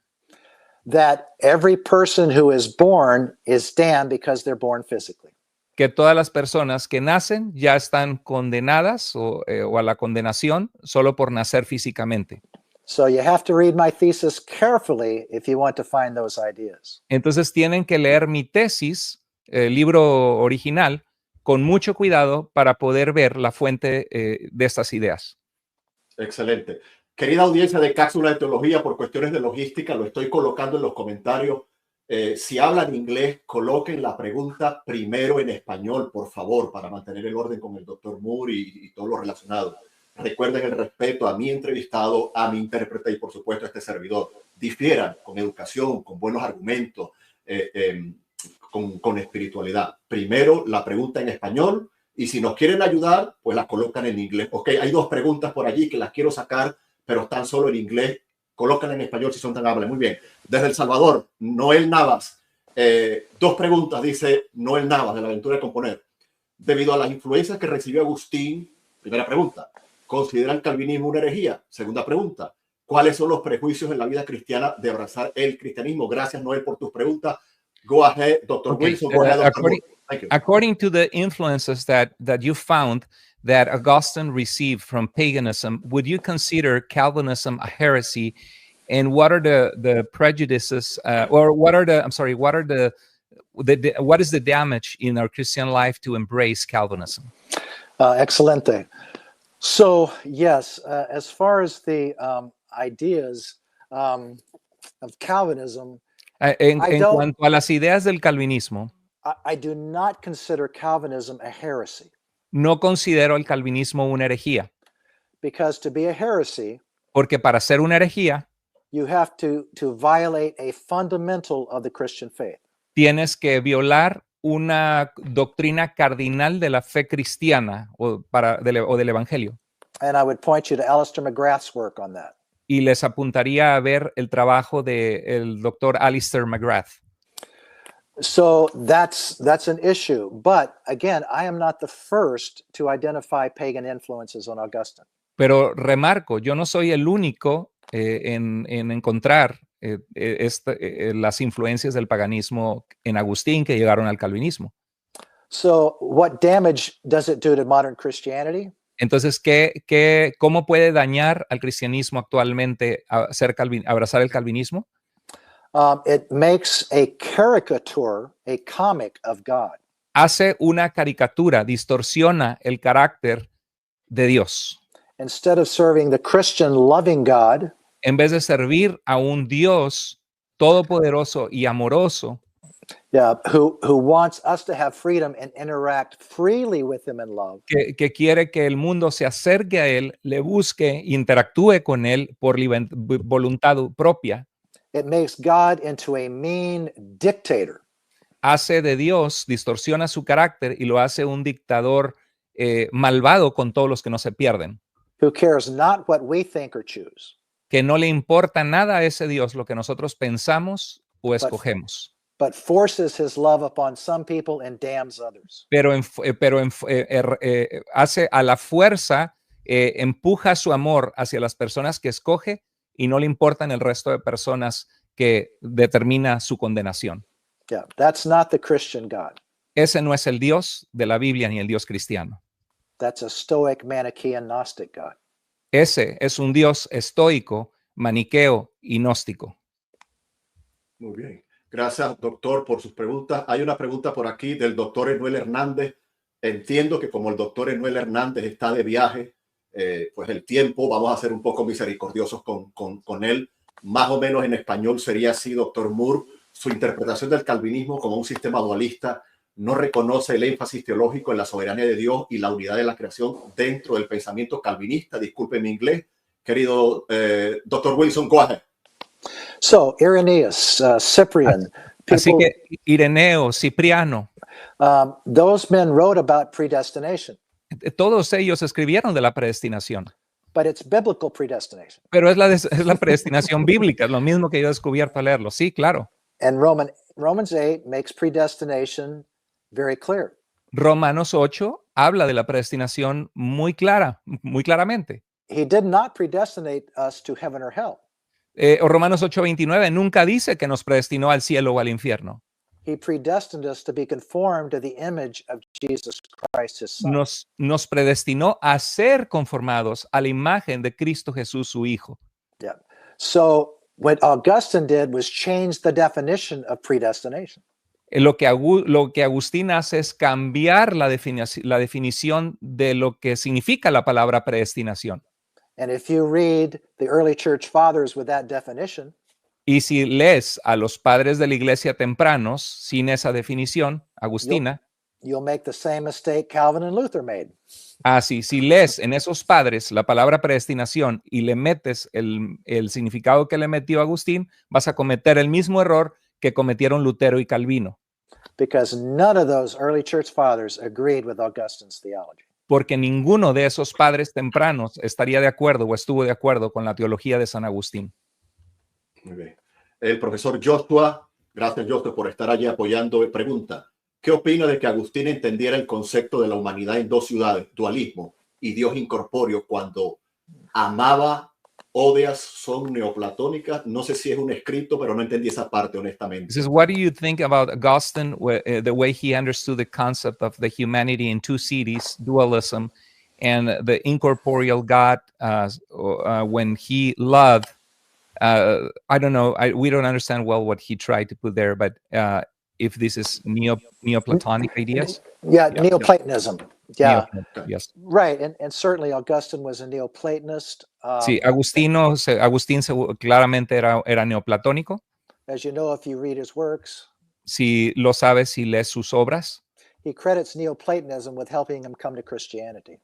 That every person who is born is damned because they're born physically. Que todas las personas que nacen ya están condenadas o a la condenación solo por nacer físicamente. So you have to read my thesis carefully if you want to find those ideas. Entonces tienen que leer mi tesis, el libro original, con mucho cuidado para poder ver la fuente de estas ideas. Excelente. Querida audiencia de Cápsula de Teología, por cuestiones de logística, lo estoy colocando en los comentarios. Si hablan inglés, coloquen la pregunta primero en español, por favor, para mantener el orden con el doctor Moore y todo lo relacionado. Recuerden el respeto a mi entrevistado, a mi intérprete y, por supuesto, a este servidor. Difieran con educación, con buenos argumentos, con espiritualidad. Primero la pregunta en español y si nos quieren ayudar, pues la colocan en inglés. Ok, hay dos preguntas por allí que las quiero sacar, pero están solo en inglés. Colócanla en español si son tan amables. Muy bien. Desde El Salvador, Noel Navas. Dos preguntas, dice Noel Navas, de la Aventura de Componer. Debido a las influencias que recibió Agustín, primera pregunta, ¿considera el calvinismo una herejía? Segunda pregunta, ¿cuáles son los prejuicios en la vida cristiana de abrazar el cristianismo? Gracias, Noel, por tus preguntas. Go ahead, Dr. Wilson. Go ahead, Dr. Moore. Thank you. According to the influences that you found that Augustine received from paganism, would you consider Calvinism a heresy? And what are the prejudices, or what is the damage in our Christian life to embrace Calvinism? Excelente. So yes, as far as the ideas of Calvinism, En cuanto a las ideas del calvinismo, I do not consider Calvinism a heresy. No considero el calvinismo una herejía. Because to be a heresy, porque para ser una herejía, you have to violate a fundamental of the Christian faith. Tienes que violar una doctrina cardinal de la fe cristiana o del evangelio. And I would point you to Alistair McGrath's work on that. Y les apuntaría a ver el trabajo del doctor Alistair McGrath. So that's an issue. But again, I am not the first to identify pagan influences on Augustine. Pero remarco, yo no soy el único en encontrar las influencias del paganismo en Agustín que llegaron al calvinismo. So what damage does it do to modern Christianity? Entonces, ¿cómo puede dañar al cristianismo actualmente abrazar el calvinismo? It makes a caricature, a comic of God. Hace una caricatura, distorsiona el carácter de Dios. Instead of serving the Christian loving God, En vez de servir a un Dios todopoderoso y amoroso, who wants us to have freedom and interact freely with him in love, que quiere que el mundo se acerque a él, le busque, interactúe con él por voluntad propia, it makes God into a mean dictator. hace de Dios, distorsiona su carácter y lo hace un dictador malvado con todos los que no se pierden. Who cares not what we think or choose, Que no le importa nada a ese Dios lo que nosotros pensamos o escogemos. but forces his love upon some people and damns others. Pero hace a la fuerza, empuja su amor hacia las personas que escoge y no le importan el resto de personas que determina su condenación. Yeah, that's not the Christian God. Ese no es el Dios de la Biblia ni el Dios cristiano. That's a Stoic, Manichaean, Gnostic God. Ese es un Dios estoico, maniqueo y gnóstico. Muy bien. Gracias, doctor, por sus preguntas. Hay una pregunta por aquí del doctor Enuel Hernández. Entiendo que como el doctor Enuel Hernández está de viaje, pues el tiempo, vamos a ser un poco misericordiosos con él. Más o menos en español sería así, doctor Moore. Su interpretación del calvinismo como un sistema dualista no reconoce el énfasis teológico en la soberanía de Dios y la unidad de la creación dentro del pensamiento calvinista. Disculpe mi inglés. Querido doctor Wilson, go ahead. So Irenaeus, Cyprian, Así que Ireneo, Cipriano, those men wrote about predestination. Todos ellos escribieron de la predestinación. But it's biblical predestination. Pero es la predestinación bíblica, es lo mismo que yo he descubierto al leerlo. Sí, claro. And Romans 8 makes predestination very clear. Romanos 8 habla de la predestinación muy claramente. He did not predestinate us to heaven or hell. Romanos 8:29 nunca dice que nos predestinó al cielo o al infierno. He predestined us to be conformed to the image of Jesus Christ, his son. Nos predestinó a ser conformados a la imagen de Cristo Jesús, su Hijo. Yeah. So what Augustine did was change the definition of predestination. Lo que Agustín hace es cambiar la definición de lo que significa la palabra predestinación. And if you read the early church fathers with that definition, y si lees a los padres de la iglesia tempranos sin esa definición, Agustina, you'll make the same mistake Calvin and Luther made. Si lees en esos padres la palabra predestinación y le metes el significado que le metió Agustín, vas a cometer el mismo error que cometieron Lutero y Calvino. Because none of those early church fathers agreed with Augustine's theology. Porque ninguno de esos padres tempranos estaría de acuerdo o estuvo de acuerdo con la teología de San Agustín. Muy bien. El profesor Joshua, gracias Joshua por estar allí apoyando, pregunta, ¿qué opina de que Agustín entendiera el concepto de la humanidad en dos ciudades, dualismo y Dios incorpóreo, cuando amaba, odias son neoplatónicas? No sé si es un escrito, pero no entendí esa parte, honestamente. This is, what do you think about Augustine, the way he understood the concept of the humanity in two cities, dualism, and the incorporeal God when he loved? I don't know. We don't understand well what he tried to put there, but if this is Neoplatonic ideas? Yeah, Neoplatonism. Yeah. Yes. Right, and certainly Augustine was a Neoplatonist. Sí, Agustín claramente era neoplatónico. As you know, if you read his works, si lo sabes, si lees sus obras, he credits Neoplatonism with helping him come to Christianity.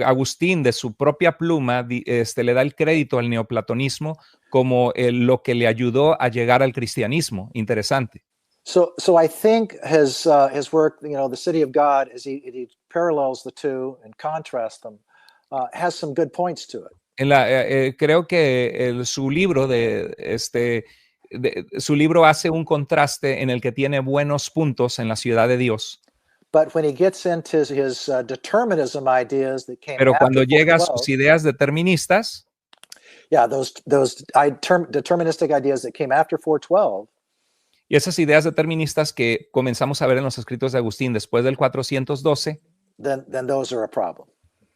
Agustín, de su propia pluma, le da el crédito al neoplatonismo como lo que le ayudó a llegar al cristianismo. Interesante. So I think his work, The City of God, as he parallels the two and contrasts them, has some good points to it. Creo que su libro su libro hace un contraste en el que tiene buenos puntos en la ciudad de Dios. But when he gets into his determinism ideas that came Pero after cuando llega a 412, sus ideas deterministas, yeah, those deterministic ideas that came after 412, y esas ideas deterministas que comenzamos a ver en los escritos de Agustín después del 412, then those are a problem.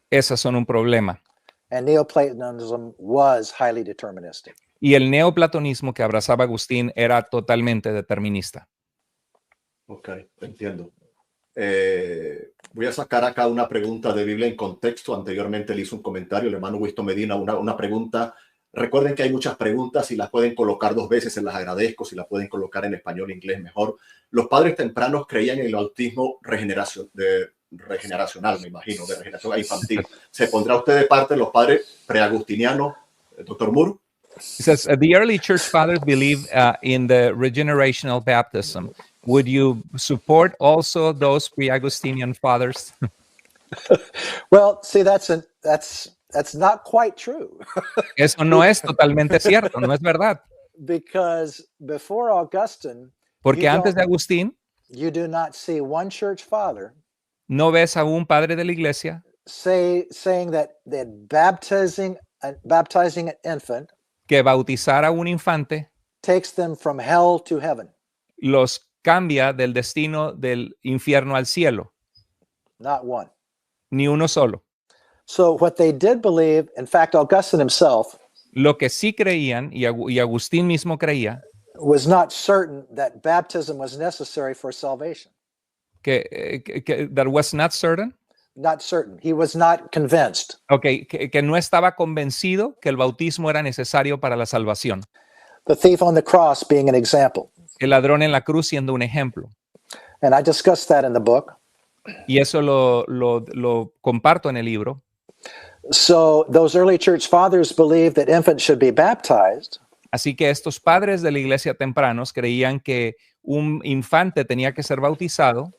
esas son un problema. And Neoplatonism was highly deterministic. Y el neoplatonismo que abrazaba Agustín era totalmente determinista. Ok, entiendo. Voy a sacar acá una pregunta de Biblia en contexto. Anteriormente le hizo un comentario el hermano Winston Medina, una pregunta. Recuerden que hay muchas preguntas y las pueden colocar 2 veces, se las agradezco. Si las pueden colocar en español e inglés, mejor. Los padres tempranos creían en el bautismo regeneracional, me imagino, de regeneración infantil. ¿Se pondrá usted de parte de los padres preagustinianos, Dr. Moore? He says, the early church fathers believe in the regenerational baptism. Would you support also those pre-Augustinian fathers? Well, see, that's not quite true. Eso no es totalmente cierto, no es verdad. Because before Augustine, Porque antes de Agustín, you do not see one church father no ves a un padre de la iglesia saying that baptizing an infant que bautizar a un infante takes them from hell to heaven. los cambia del destino del infierno al cielo. Not one. Ni uno solo. So what they did believe, in fact, Augustine himself, lo que sí creían, y Agustín mismo creía, was not certain that baptism was necessary for salvation. That was not certain. Not certain. He was not convinced. Okay, que no estaba convencido que el bautismo era necesario para la salvación. The thief on the cross being an example. El ladrón en la cruz siendo un ejemplo. And I discussed that in the book. Y eso lo comparto en el libro. So those early church fathers believed that infants should be baptized. Así que estos padres de la iglesia tempranos creían que un infante tenía que ser bautizado,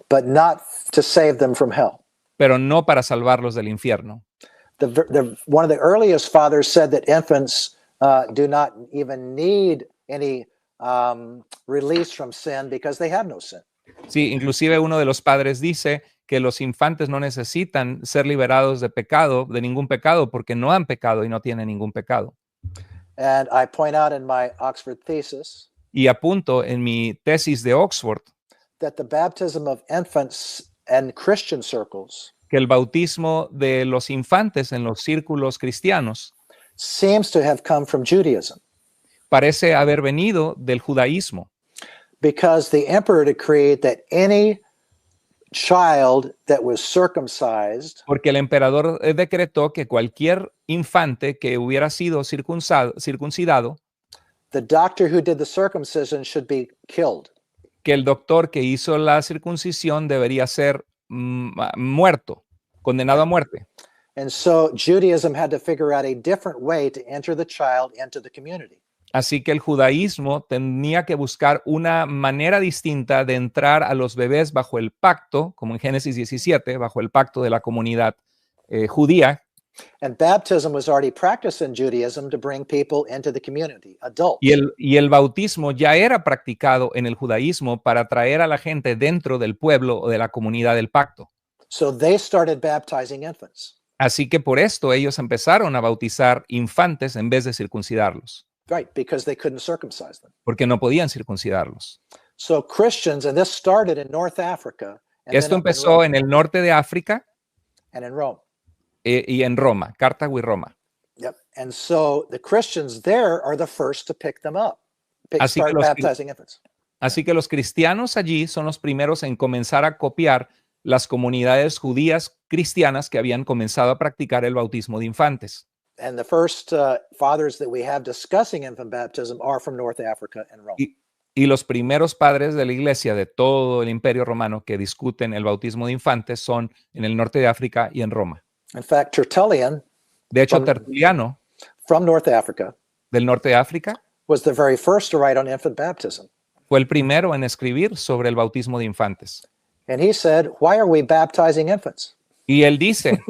but not to save them from hell. Pero no para salvarlos del infierno. One of the earliest fathers said that infants do not even need any release from sin because they have no sin. Sí, inclusive uno de los padres dice que los infantes no necesitan ser liberados de pecado, de ningún pecado, porque no han pecado y no tienen ningún pecado. And I point out in my Oxford thesis, y apunto en mi tesis de Oxford, that the baptism of infants and Christian circles, que el bautismo de los infantes en los círculos cristianos, seems to have come from Judaism. Parece haber venido del judaísmo. Because the emperor decreed that any child that was circumcised, porque el emperador decretó que cualquier infante que hubiera sido circuncidado, the doctor who did the circumcision should be killed. Que el doctor que hizo la circuncisión debería ser muerto, condenado a muerte. And so Judaism had to figure out a different way to enter the child into the community. Así que el judaísmo tenía que buscar una manera distinta de entrar a los bebés bajo el pacto, como en Génesis 17, bajo el pacto de la comunidad judía. And baptism was already practiced in Judaism to bring people into the community, adults. Y el bautismo ya era practicado en el judaísmo para traer a la gente dentro del pueblo o de la comunidad del pacto. So they started baptizing infants. Así que por esto ellos empezaron a bautizar infantes en vez de circuncidarlos. Right, because they couldn't circumcise them. Porque no podían circuncidarlos. So Christians, and this started in North Africa. Esto empezó en el norte de África and in Rome. Y en Roma, Cartago y Roma. Yep. And so the Christians there are the first to pick them up. Start baptizing infants. Así que los cristianos allí son los primeros en comenzar a copiar las comunidades judías cristianas que habían comenzado a practicar el bautismo de infantes. And the first fathers that we have discussing infant baptism are from North Africa and Rome. Y los primeros padres de la iglesia de todo el Imperio Romano que discuten el bautismo de infantes son en el norte de África y en Roma. In fact, Tertullian, de hecho, Tertuliano, from North Africa, del norte de África, was the very first to write on infant baptism. Fue el primero en escribir sobre el bautismo de infantes. And he said, "Why are we baptizing infants?" Y él dice,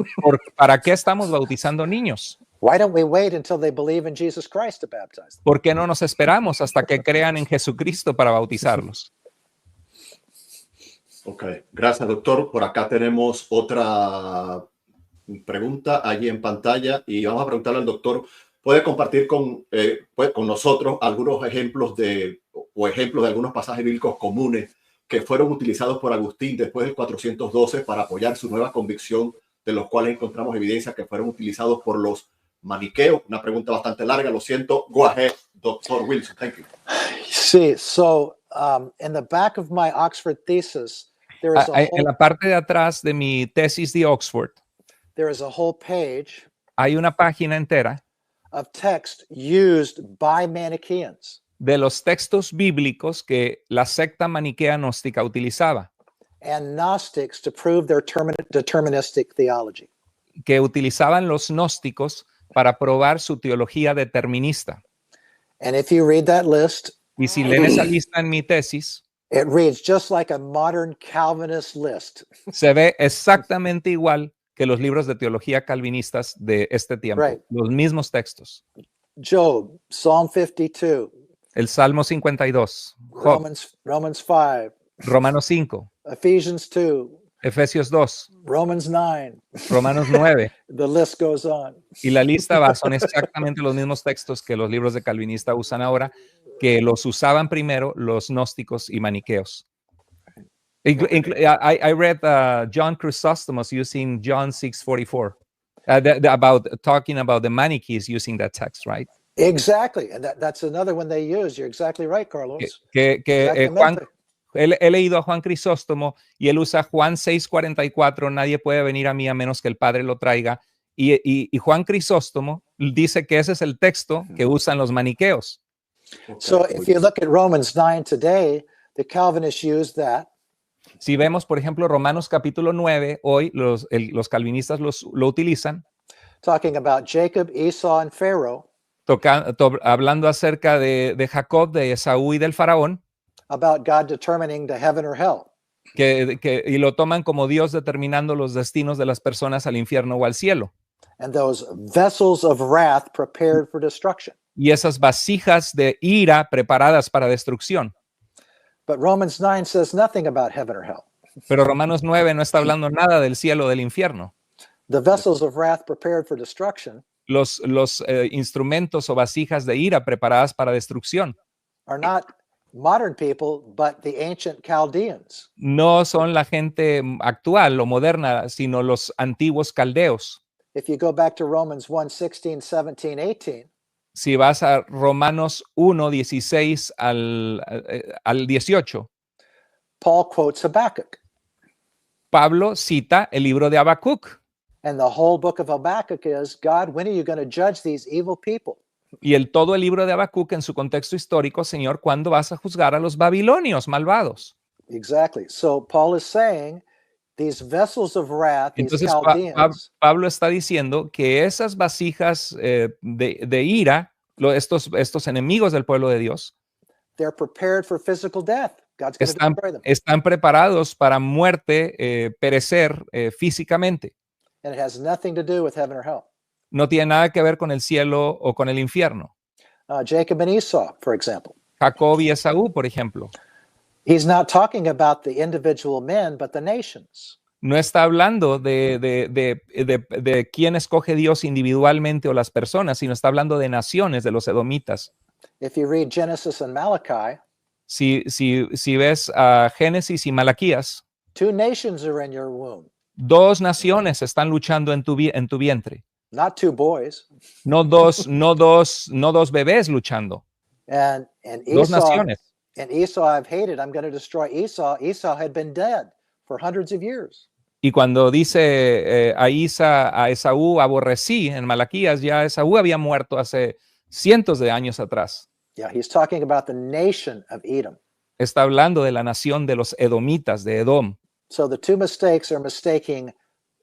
¿para qué estamos bautizando niños? Why don't we wait until they believe in Jesus Christ to baptize them? ¿Por qué no nos esperamos hasta que crean en Jesucristo para bautizarlos? Ok, gracias, doctor. Por acá tenemos otra pregunta allí en pantalla y vamos a preguntarle al doctor, ¿puede compartir con nosotros algunos ejemplos de algunos pasajes bíblicos comunes que fueron utilizados por Agustín después del 412 para apoyar su nueva convicción de los cuales encontramos evidencia que fueron utilizados por los maniqueos. Una pregunta bastante larga, lo siento. Go ahead, Dr. Wilson. Thank you. See, so in the back of my Oxford thesis, there is En la parte de atrás de mi tesis de Oxford, there is a whole page hay una página entera of text used by Manichaeans de los textos bíblicos que la secta maniquea gnóstica utilizaba, and Gnostics to prove their deterministic theology. que utilizaban los gnósticos para probar su teología determinista. And if you read that list, Y si leen esa lista en mi tesis, it reads just like a modern Calvinist list. se ve exactamente igual que los libros de teología calvinistas de este tiempo, Right. los mismos textos. Job, Psalm 52, El Salmo 52, Job, Romans 5, Romanos 5, Ephesians 2, Efesios 2, Romans 9. Romanos 9, The list goes on. y la lista va, son exactamente los mismos textos que los libros de Calvinista usan ahora, que los usaban primero los gnósticos y maniqueos. I read John Chrysostomos using John 6:44 about talking about the Manichees using that text, right? Exactly. And that's another one they use. You're exactly right, Carlos. Juan, Exactamente. he leído a Juan Crisóstomo y él usa Juan 6:44, nadie puede venir a mí a menos que el Padre lo traiga. Y Juan Crisóstomo dice que ese es el texto que usan los maniqueos. So if you look at Romans 9 today, the Calvinists use that. Si vemos, por ejemplo, Romanos capítulo 9, hoy los calvinistas lo utilizan. Talking about Jacob, Esau, and Pharaoh. Hablando acerca de Jacob, de Esaú y del faraón. About God determining the heaven or hell. Y lo toman como Dios determinando los destinos de las personas al infierno o al cielo. And those vessels of wrath prepared for destruction. Y esas vasijas de ira preparadas para destrucción. But Romans 9 says nothing about heaven or hell. Pero Romanos 9 no está hablando nada del cielo o del infierno. The vessels of wrath prepared for destruction Los instrumentos o vasijas de ira preparadas para destrucción are not modern people, but the ancient Chaldeans. no son la gente actual o moderna, sino los antiguos caldeos. If you go back to Romans 1, 16, 17, 18, Si vas a Romanos 1, 16 al 18, Paul quotes Habakkuk. Pablo cita el libro de Habacuc. And the whole book of Habakkuk is, God, when are you going to judge these evil people? Y todo el libro de Habacuc en su contexto histórico, Señor, ¿cuándo vas a juzgar a los babilonios malvados? Exactly. So Paul is saying these vessels of wrath, these Entonces Chaldeans, Pablo está diciendo que esas vasijas de ira, estos enemigos del pueblo de Dios, they're prepared for physical death. God's going to destroy them. están preparados para muerte, perecer físicamente. And it has nothing to do with heaven or hell. No tiene nada que ver con el cielo o con el infierno. Jacob and Esau, for example. Jacob y Esaú, por ejemplo. He's not talking about the individual men, but the nations. No está hablando de quién escoge Dios individualmente o las personas, sino está hablando de naciones, de los edomitas. If you read Genesis and Malachi, si ves a Génesis y Malaquías, two nations are in your womb. Dos naciones están luchando en tu vientre. Not two boys. No dos bebés luchando. And Dos Esau, naciones. and Esau I've hated. I'm going to destroy Esau. Esau had been dead for hundreds of years. Y cuando dice a Esaú aborrecí en Malaquías, ya Esaú había muerto hace cientos de años atrás. Yeah, he's talking about the nation of Edom. Está hablando de la nación de los edomitas, de Edom. So the two mistakes are mistaking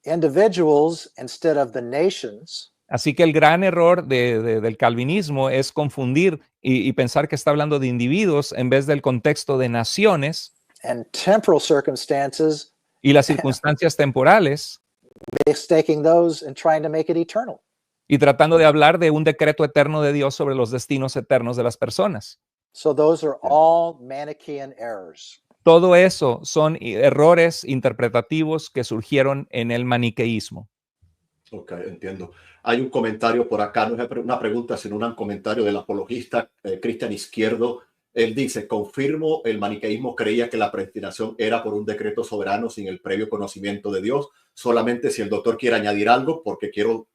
individuals instead of the nations. Así que el gran error del calvinismo es confundir y pensar que está hablando de individuos en vez del contexto de naciones And temporal circumstances, y las circunstancias temporales, mistaking those and trying to make it eternal. y tratando de hablar de un decreto eterno de Dios sobre los destinos eternos de las personas. So those are all Manichaean errors. Todo eso son errores interpretativos que surgieron en el maniqueísmo. Ok, entiendo. Hay un comentario por acá, no es una pregunta, sino un comentario del apologista Cristian Izquierdo. Él dice, confirmo, el maniqueísmo creía que la predestinación era por un decreto soberano sin el previo conocimiento de Dios. Solamente si el doctor quiere añadir algo, porque quiero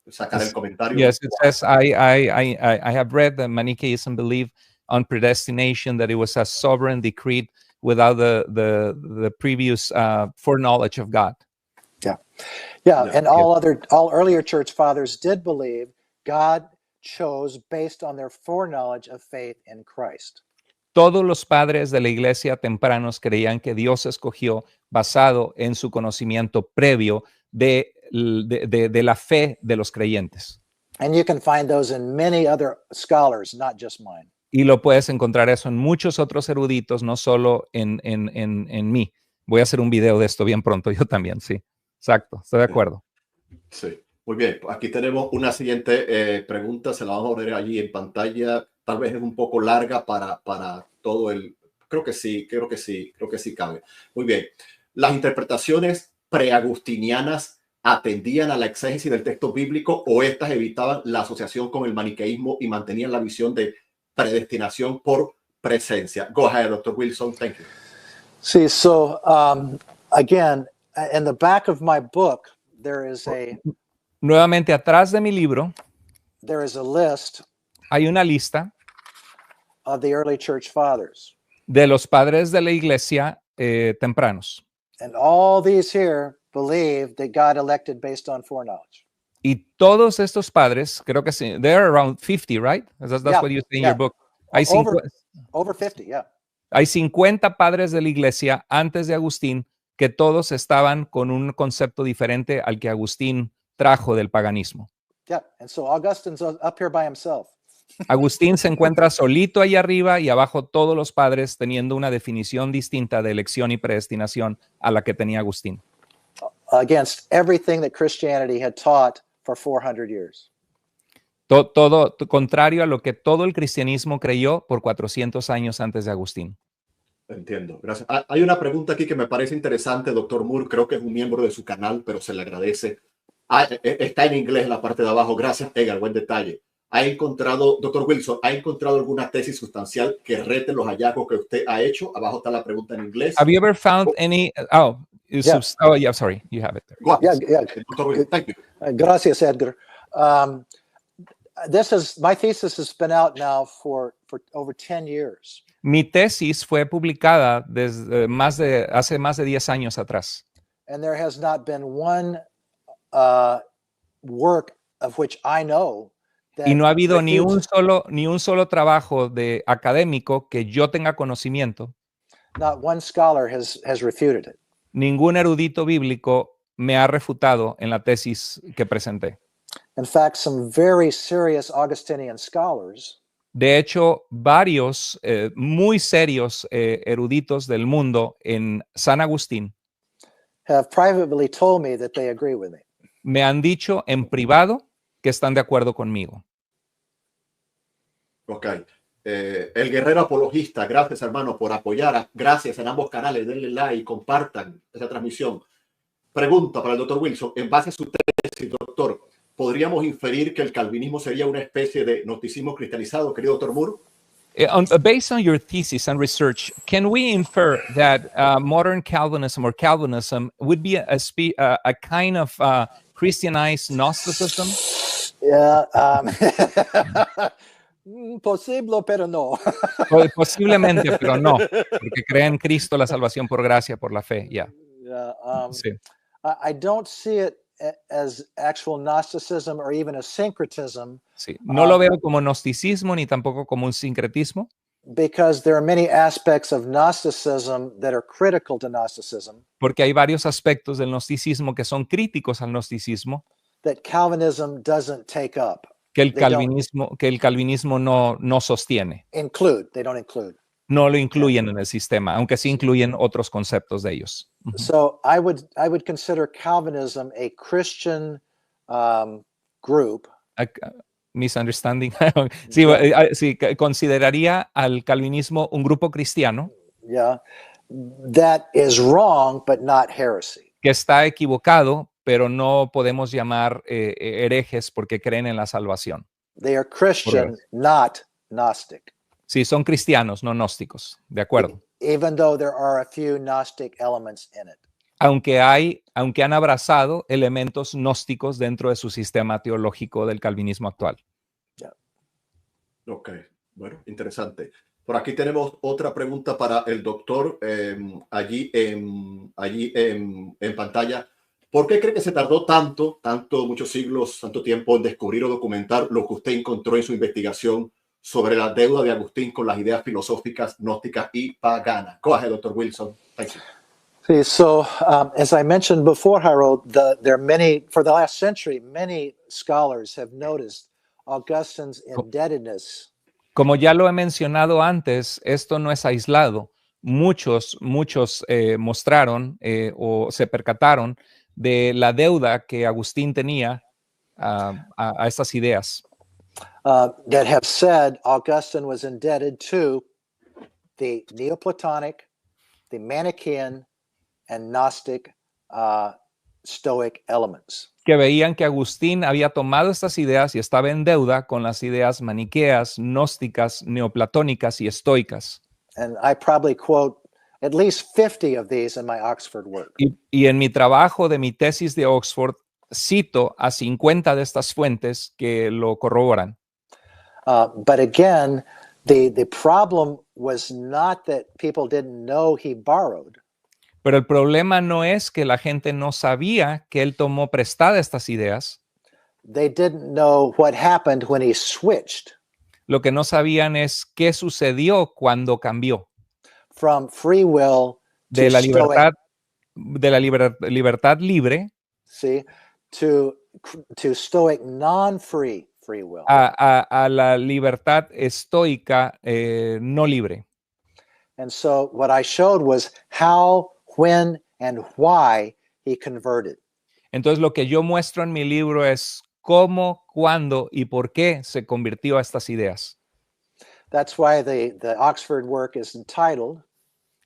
sacar el comentario. Yes, it says, I have read that Manichaeism believed on predestination, that it was a sovereign decree without the previous foreknowledge of God. Yeah, and all earlier church fathers did believe God chose based on their foreknowledge of faith in Christ. Todos los padres de la iglesia tempranos creían que Dios escogió basado en su conocimiento previo de la fe de los creyentes. And you can find those in many other scholars, not just mine. Y lo puedes encontrar eso en muchos otros eruditos, no solo en mí. Voy a hacer un video de esto bien pronto, yo también, sí. Exacto, estoy de acuerdo. Sí, muy bien. Aquí tenemos una siguiente pregunta, se la vamos a poner allí en pantalla. Tal vez es un poco larga para todo el... Creo que sí cabe. Muy bien. ¿Las interpretaciones preagustinianas atendían a la exégesis del texto bíblico o estas evitaban la asociación con el maniqueísmo y mantenían la visión de predestinación por presencia? Go ahead, Dr. Wilson. Thank you. See, so again, in the back of my book, there is Nuevamente, atrás de mi libro, there is a list hay una lista of the early church fathers. De los padres de la iglesia tempranos. And all these here believe that God elected based on foreknowledge. Y todos estos padres, creo que sí, they're around 50, right? That's what you say in your book. Hay over 50, yeah. Hay 50 padres de la iglesia antes de Agustín que todos estaban con un concepto diferente al que Agustín trajo del paganismo. Yeah, and so Augustine's up here by himself. Agustín se encuentra solito ahí arriba y abajo todos los padres teniendo una definición distinta de elección y predestinación a la que tenía Agustín. Against everything that Christianity had taught for 400 years. Todo contrario a lo que todo el cristianismo creyó por 400 años antes de Agustín. Entiendo, gracias. Hay una pregunta aquí que me parece interesante, doctor Moore, creo que es un miembro de su canal, pero se le agradece. Está en inglés en la parte de abajo. Gracias, Edgar, buen detalle. Doctor Wilson, ¿ha encontrado alguna tesis sustancial que rete los hallazgos que usted ha hecho? Abajo está la pregunta en inglés. Have you ever found any... yeah, sorry, you have it there. Yeah. Dr. Wilson, thank you. Gracias, Edgar. My thesis has been out now for over 10 years. Mi tesis fue publicada desde hace más de 10 años atrás. And there has not been one work of which I know. Y no ha habido ni un solo trabajo de académico que yo tenga conocimiento. Not one scholar has refuted it. Ningún erudito bíblico me ha refutado en la tesis que presenté. In fact, some very serious Augustinian scholars. De hecho, varios muy serios eruditos del mundo en San Agustín have privately told me that they agree with me. Me han dicho en privado que están de acuerdo conmigo. Ok. El guerrero apologista, gracias hermano por apoyar. Gracias en ambos canales. Denle like, compartan esa transmisión. Pregunta para el doctor Wilson. En base a su tesis, doctor, ¿podríamos inferir que el calvinismo sería una especie de gnosticismo cristianizado, querido doctor Moore? Based on your thesis and research, can we infer that modern Calvinism or Calvinism would be a kind of Christianized Gnosticism? Yeah, posible, pero no. Posiblemente, pero no, porque creen en Cristo la salvación por gracia, por la fe. Yeah. Sí. I don't see it as actual Gnosticism or even a syncretism. Sí. No lo veo como gnosticismo ni tampoco como un sincretismo. Because there are many aspects of Gnosticism that are critical to Gnosticism. Porque hay varios aspectos del gnosticismo que son críticos al gnosticismo. That Calvinism doesn't take up. Que el calvinismo no sostiene. They don't include. No lo incluyen en el sistema, aunque sí incluyen otros conceptos de ellos. So I would consider Calvinism a Christian group. Misunderstanding. Sí, consideraría al calvinismo un grupo cristiano. Yeah, that is wrong, but not heresy. Que está equivocado, pero no podemos llamar herejes porque creen en la salvación. They are Christian, not Gnostic. Sí, son cristianos, no gnósticos, de acuerdo. Even though there are a few Gnostic elements in it. Aunque han abrazado elementos gnósticos dentro de su sistema teológico del calvinismo actual. Ok, bueno, interesante. Por aquí tenemos otra pregunta para el doctor, allí en pantalla. ¿Por qué cree que se tardó muchos siglos, tanto tiempo en descubrir o documentar lo que usted encontró en su investigación sobre la deuda de Agustín con las ideas filosóficas, gnósticas y paganas? Go ahead, Dr. Wilson. Thank you. See, so as I mentioned before, Harold, there are many, for the last century, many scholars have noticed Augustine's indebtedness. Como ya lo he mencionado antes, esto no es aislado. Muchos mostraron o se percataron de la deuda que Agustín tenía a estas ideas. That have said Augustine was indebted to the Neoplatonic, the Manichaean, and Gnostic Stoic elements. Que veían que Agustín había tomado estas ideas y estaba en deuda con las ideas maniqueas, gnósticas, neoplatónicas y estoicas. And I probably quote at least 50 of these in my Oxford work. Y en mi trabajo de mi tesis de Oxford cito a 50 de estas fuentes que lo corroboran. But again, the problem was not that people didn't know he borrowed. Pero el problema no es que la gente no sabía que él tomó prestada estas ideas. They didn't know what happened when he switched Lo que no sabían es qué sucedió cuando cambió from free will de to la Stoic, libertad libre see, to Stoic non-free free will. a la libertad estoica no libre. And so what I showed was how, when, and why he converted. Entonces lo que yo muestro en mi libro es cómo, cuándo y por qué se convirtió a estas ideas. That's why the Oxford work is entitled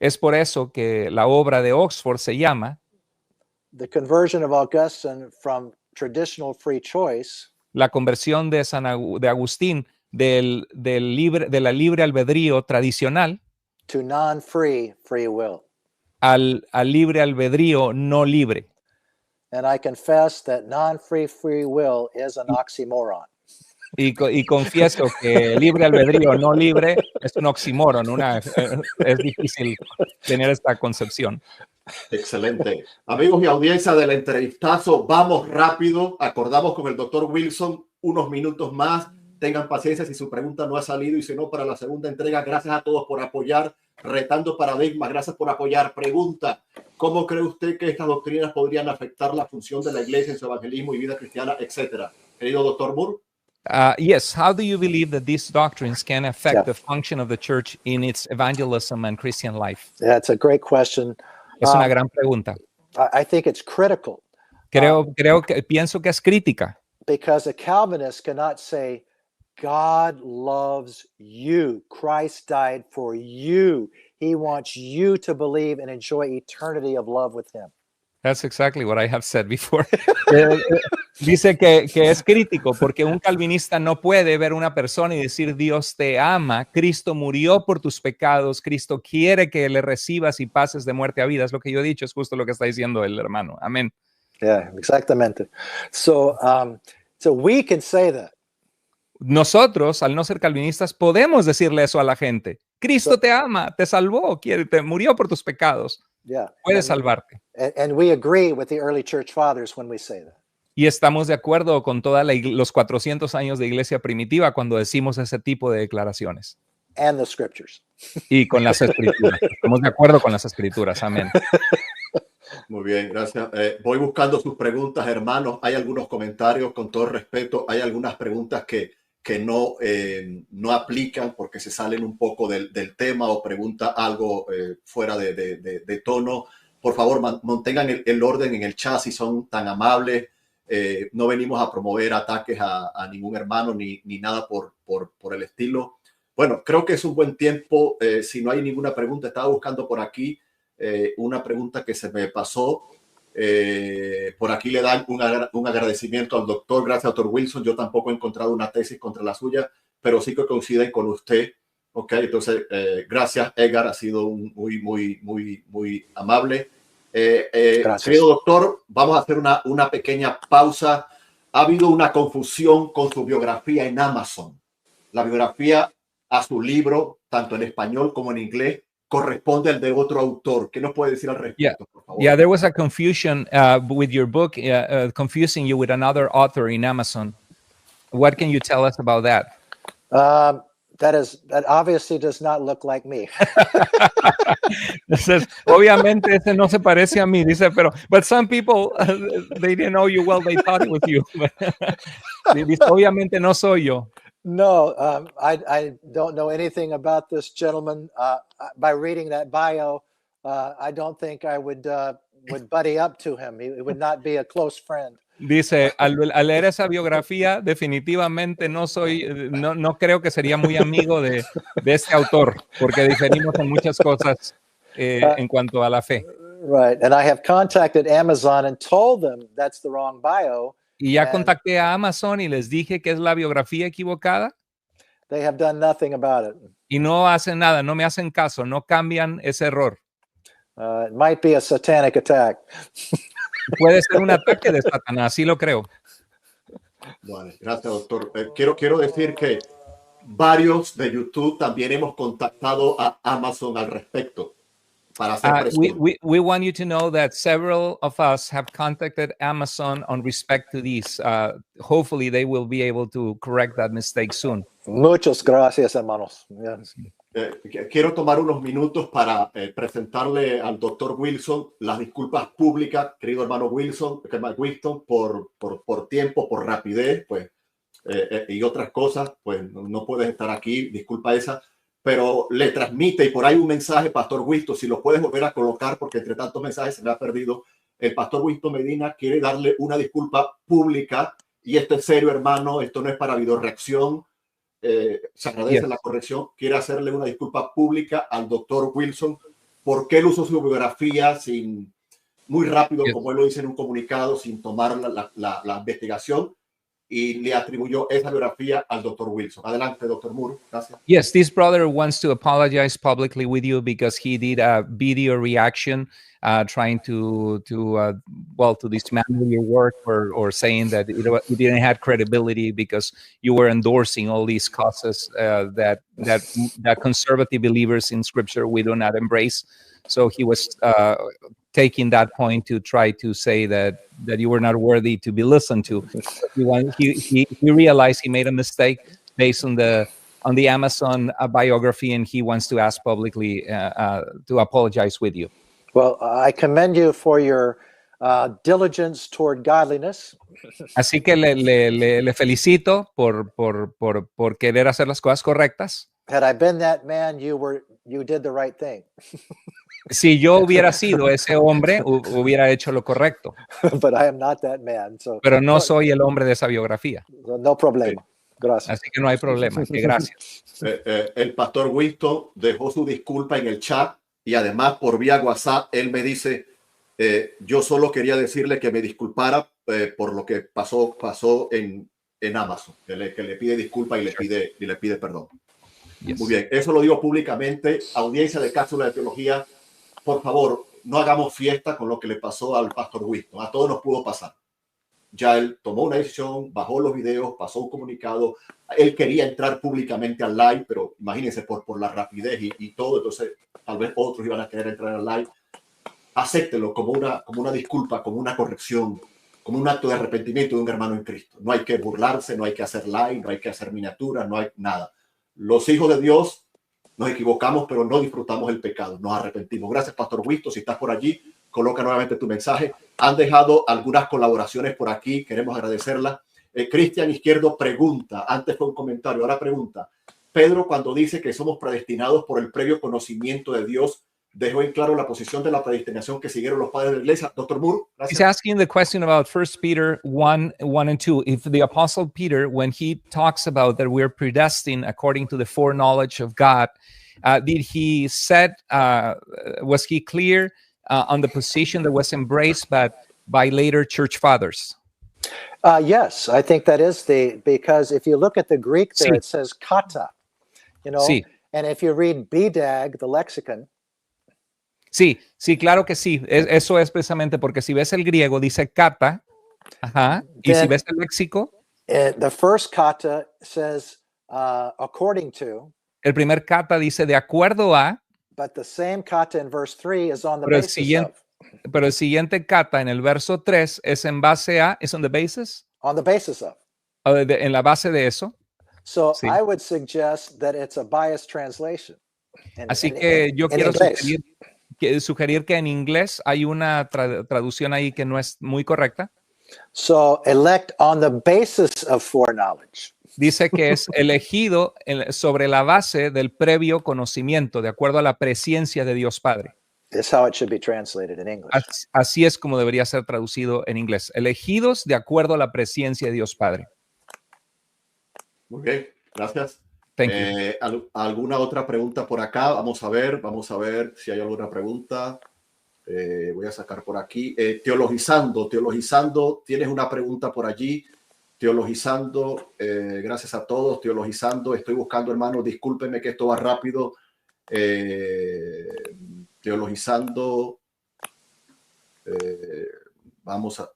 Es por eso que la obra de Oxford se llama The Conversion of Augustine from Traditional Free Choice La conversión de Agustín de la libre albedrío tradicional to non-free free will. al libre albedrío no libre. And I confess that non-free free will is an oxymoron. Y confieso que libre albedrío no libre es un oxímoron, es difícil tener esta concepción. Excelente. Amigos y audiencia del entrevistazo, vamos rápido. Acordamos con el doctor Wilson unos minutos más. Tengan paciencia si su pregunta no ha salido y si no, para la segunda entrega. Gracias a todos por apoyar. Retando Paradigmas, gracias por apoyar. Pregunta: ¿cómo cree usted que estas doctrinas podrían afectar la función de la iglesia en su evangelismo y vida cristiana, etcétera? Querido doctor Moore. Yes, how do you believe that these doctrines can affect the function of the church in its evangelism and Christian life? That's a great question. Es una gran pregunta. I think it's critical. Pienso que es crítica. Because a Calvinist cannot say, God loves you. Christ died for you. He wants you to believe and enjoy eternity of love with him. That's exactly what I have said before. Dice que es crítico porque un calvinista no puede ver una persona y decir Dios te ama, Cristo murió por tus pecados, Cristo quiere que le recibas y pases de muerte a vida. Es lo que yo he dicho, es justo lo que está diciendo el hermano. Amén. Yeah, exactamente. So we can say that. Nosotros, al no ser calvinistas, podemos decirle eso a la gente. Cristo te ama, te salvó, te murió por tus pecados. Yeah. Puede salvarte. And we agree with the early church fathers when we say that. Y estamos de acuerdo con todos los 400 años de iglesia primitiva cuando decimos ese tipo de declaraciones. And the scriptures. Y con las escrituras. Estamos de acuerdo con las escrituras. Amén. Muy bien, gracias. Voy buscando sus preguntas, hermanos. Hay algunos comentarios, con todo respeto. Hay algunas preguntas que no aplican porque se salen un poco del tema o pregunta algo fuera de tono. Por favor, mantengan el orden en el chat si son tan amables. No venimos a promover ataques a ningún hermano ni nada por el estilo. Bueno, creo que es un buen tiempo. Si no hay ninguna pregunta, estaba buscando por aquí una pregunta que se me pasó. Por aquí le dan un agradecimiento al doctor. Gracias, doctor Wilson. Yo tampoco he encontrado una tesis contra la suya, pero sí que coinciden con usted. Ok, entonces, gracias, Edgar, ha sido muy amable. Querido doctor, vamos a hacer una pequeña pausa. Ha habido una confusión con su biografía en Amazon. La biografía a su libro, tanto en español como en inglés, corresponde al de otro autor. ¿Qué nos puede decir al respecto, por favor? Yeah, there was a confusion with your book, confusing you with another author in Amazon. What can you tell us about that? That obviously does not look like me. Dices, obviamente ese no se parece a mí, dice, pero but some people they didn't know you well, they thought it was you. Dice, obviamente no soy yo. No, I don't know anything about this gentleman. By reading that bio, I don't think I would buddy up to him. He would not be a close friend. Dice, al leer esa biografía, definitivamente no creo que sería muy amigo de este autor, porque diferimos en muchas cosas en cuanto a la fe. Right, and I have contacted Amazon and told them that's the wrong bio. Y ya contacté a Amazon y les dije que es la biografía equivocada. They have done nothing about it. Y no hacen nada, no me hacen caso, no cambian ese error. It might be a satanic attack. Puede ser un ataque de Satanás, sí lo creo. Vale, gracias, doctor. Quiero decir que varios de YouTube también hemos contactado a Amazon al respecto. We want you to know that several of us have contacted Amazon on respect to these. Hopefully they will be able to correct that mistake soon. Muchas gracias, hermanos. Yes. Quiero tomar unos minutos para presentarle al doctor Wilson las disculpas públicas, querido hermano Wilson, por tiempo, por rapidez, pues, y otras cosas, pues no puedes estar aquí, disculpa esa, pero le transmite, y por ahí un mensaje, Pastor Winston, si lo puedes volver a colocar, porque entre tantos mensajes se me ha perdido. El Pastor Winston Medina quiere darle una disculpa pública, y esto es serio, hermano, esto no es para videoreacción. Se agradece la corrección. Quiere hacerle una disculpa pública al doctor Wilson porque él usó su biografía muy rápido, como él lo dice en un comunicado, sin tomar la investigación, y le atribuyó esa biografía al doctor Wilson. Adelante, doctor Moore. Gracias. Yes, this brother wants to apologize publicly with you because he did a video reaction trying to dismantle your work or saying that it didn't have credibility because you were endorsing all these causes that conservative believers in Scripture we do not embrace. So he was taking that point to try to say that you were not worthy to be listened to. He realized he made a mistake based on the Amazon biography, and he wants to ask publicly to apologize with you. Well, I commend you for your diligence toward godliness. Así que le felicito por querer hacer las cosas correctas. Had I been that man, you did the right thing. Si yo hubiera sido ese hombre, hubiera hecho lo correcto. But I am not that man, so. Pero no soy el hombre de esa biografía. No problema. Gracias. Así que no hay problema. Que gracias. El pastor Winston dejó su disculpa en el chat y además por vía WhatsApp él me dice, yo solo quería decirle que me disculpara por lo que pasó en Amazon, que le pide disculpa y le pide perdón. Yes. Muy bien, eso lo digo públicamente. Audiencia de Cápsula de Teología, por favor, no hagamos fiesta con lo que le pasó al pastor Winston. A todos nos pudo pasar. Ya él tomó una decisión, bajó los videos, pasó un comunicado. Él quería entrar públicamente al live, pero imagínense por la rapidez y todo. Entonces, tal vez otros iban a querer entrar al live. Acéptelo como una disculpa, como una corrección, como un acto de arrepentimiento de un hermano en Cristo. No hay que burlarse, no hay que hacer live, no hay que hacer miniatura, no hay nada. Los hijos de Dios nos equivocamos, pero no disfrutamos el pecado, nos arrepentimos. Gracias, Pastor Winston. Si estás por allí, coloca nuevamente tu mensaje. Han dejado algunas colaboraciones por aquí, queremos agradecerlas. Cristian Izquierdo pregunta, antes fue un comentario, ahora pregunta, Pedro cuando dice que somos predestinados por el previo conocimiento de Dios, dejó en claro la posición de la predestinación que siguieron los padres de la iglesia. Dr. Moore, gracias. He's asking the question about 1 Peter 1 and 2. If the Apostle Peter, when he talks about that we're predestined according to the foreknowledge of God, was he clear on the position that was embraced by later church fathers? Yes, I think that is because if you look at the Greek there, it says kata, Sí. And if you read BDAG, the lexicon, Sí, sí, claro que sí. Eso es precisamente porque si ves el griego dice kata, ajá, y si Then- ves el léxico, the first kata says according to, el primer kata dice de acuerdo a, but the same kata in verse 3 is on the pero el basis siguiente, of. pero el siguiente kata en el verso 3 es en base a, ¿es on the basis? On the basis of. O en la base de eso. So Sí. I would suggest that it's a biased translation. Así que yo in quiero English. sugerir que en inglés hay una traducción ahí que no es muy correcta. So elect on the basis of foreknowledge. Dice que es elegido sobre la base del previo conocimiento, de acuerdo a la presciencia de Dios Padre. Is how it should be translated in English. Así es como debería ser traducido en inglés. Elegidos de acuerdo a la presciencia de Dios Padre. Muy bien, gracias. Thank you. ¿Alguna otra pregunta por acá? Vamos a ver si hay alguna pregunta. Voy a sacar por aquí. Teologizando, tienes una pregunta por allí. Teologizando, gracias a todos. Teologizando, estoy buscando, hermanos, discúlpenme que esto va rápido. Teologizando, vamos a...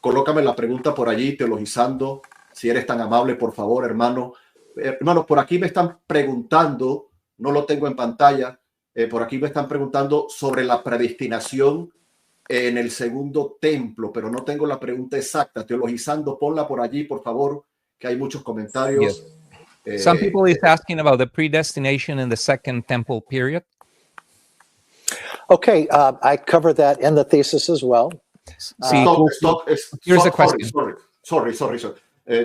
colócame la pregunta por allí, teologizando. Si eres tan amable, por favor, hermano. Hermanos, por aquí me están preguntando, no lo tengo en pantalla, por aquí me están preguntando sobre la predestinación en el segundo templo, pero no tengo la pregunta exacta. Teologizando, ponla por allí, por favor, que hay muchos comentarios. Yes. Some people is asking about the predestination in the second temple period. Okay, I covered that in the thesis as well. Here's the question. Sorry.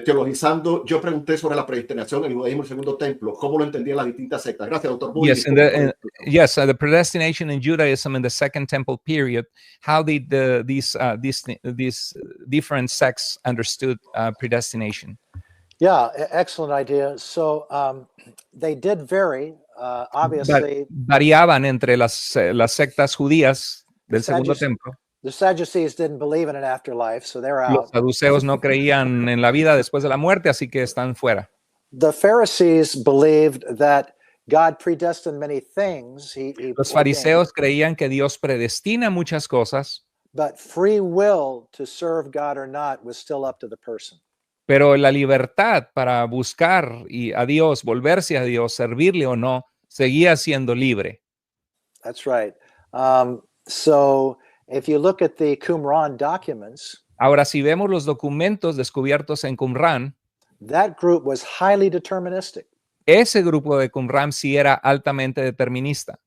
Teologizando, yo pregunté sobre la predestinación en el judaísmo el segundo templo. ¿Cómo lo entendían las distintas sectas? Gracias, doctor. Yes, the predestination in Judaism in the second temple period. How did these different sects understood predestination? Yeah, excellent idea. So they did vary, obviously. Variaban entre las sectas judías del segundo templo. The Sadducees didn't believe in an afterlife, so they're out. Los saduceos no creían en la vida después de la muerte, así que están fuera. The Pharisees believed that God predestined many things. Los fariseos creían que Dios predestina muchas cosas, but free will to serve God or not was still up to the person. Pero la libertad para buscar a Dios, volverse a Dios, servirle o no, seguía siendo libre. That's right. So if you look at the Qumran documents, ahora si vemos los documentos descubiertos en Qumran, that group was highly deterministic. Ese grupo de Qumran sí era altamente determinista.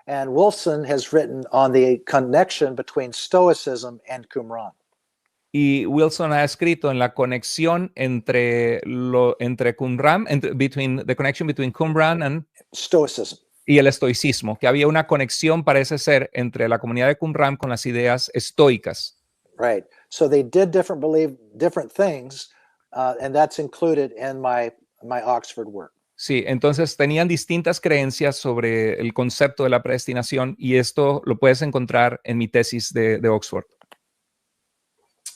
And Wolfson has written on the connection between Stoicism and Qumran. Y Wilson ha escrito en la conexión entre Qumran, the connection between Qumran and Stoicism. Y el estoicismo, que había una conexión, parece ser, entre la comunidad de Qumran con las ideas estoicas. Right. So they did believe different things, and that's included in my Oxford work. Sí, entonces tenían distintas creencias sobre el concepto de la predestinación y esto lo puedes encontrar en mi tesis de Oxford.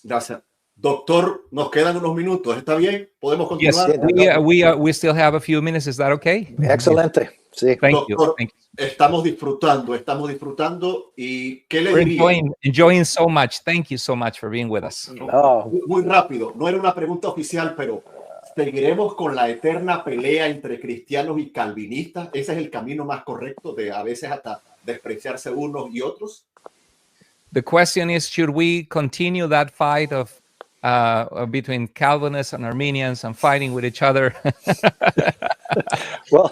Gracias. Doctor, nos quedan unos minutos. ¿Está bien? ¿Podemos continuar? Yes, we still have a few minutes. Is that okay? Excelente. Sí. Thank you. Estamos disfrutando y ¿qué le diría? Enjoying so much. Thank you so much for being with us. Muy rápido. No era una pregunta oficial, pero ¿seguiremos con la eterna pelea entre cristianos y calvinistas? ¿Ese es el camino más correcto de a veces hasta despreciarse unos y otros? The question is, should we continue that fight of between Calvinists and Arminians and fighting with each other? Well,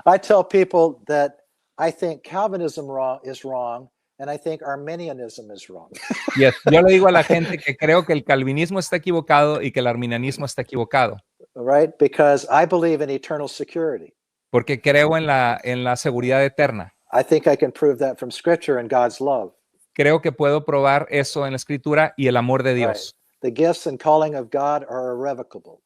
I tell people that I think Calvinism is wrong, and I think Arminianism is wrong. Yes, yo le digo a la gente que creo que el calvinismo está equivocado y que el arminianismo está equivocado. Right, because I believe in eternal security. Porque creo en la seguridad eterna. I think I can prove that from Scripture and God's love. Creo que puedo probar eso en la Escritura y el amor de Dios. Right. The gifts and calling of God are irrevocable.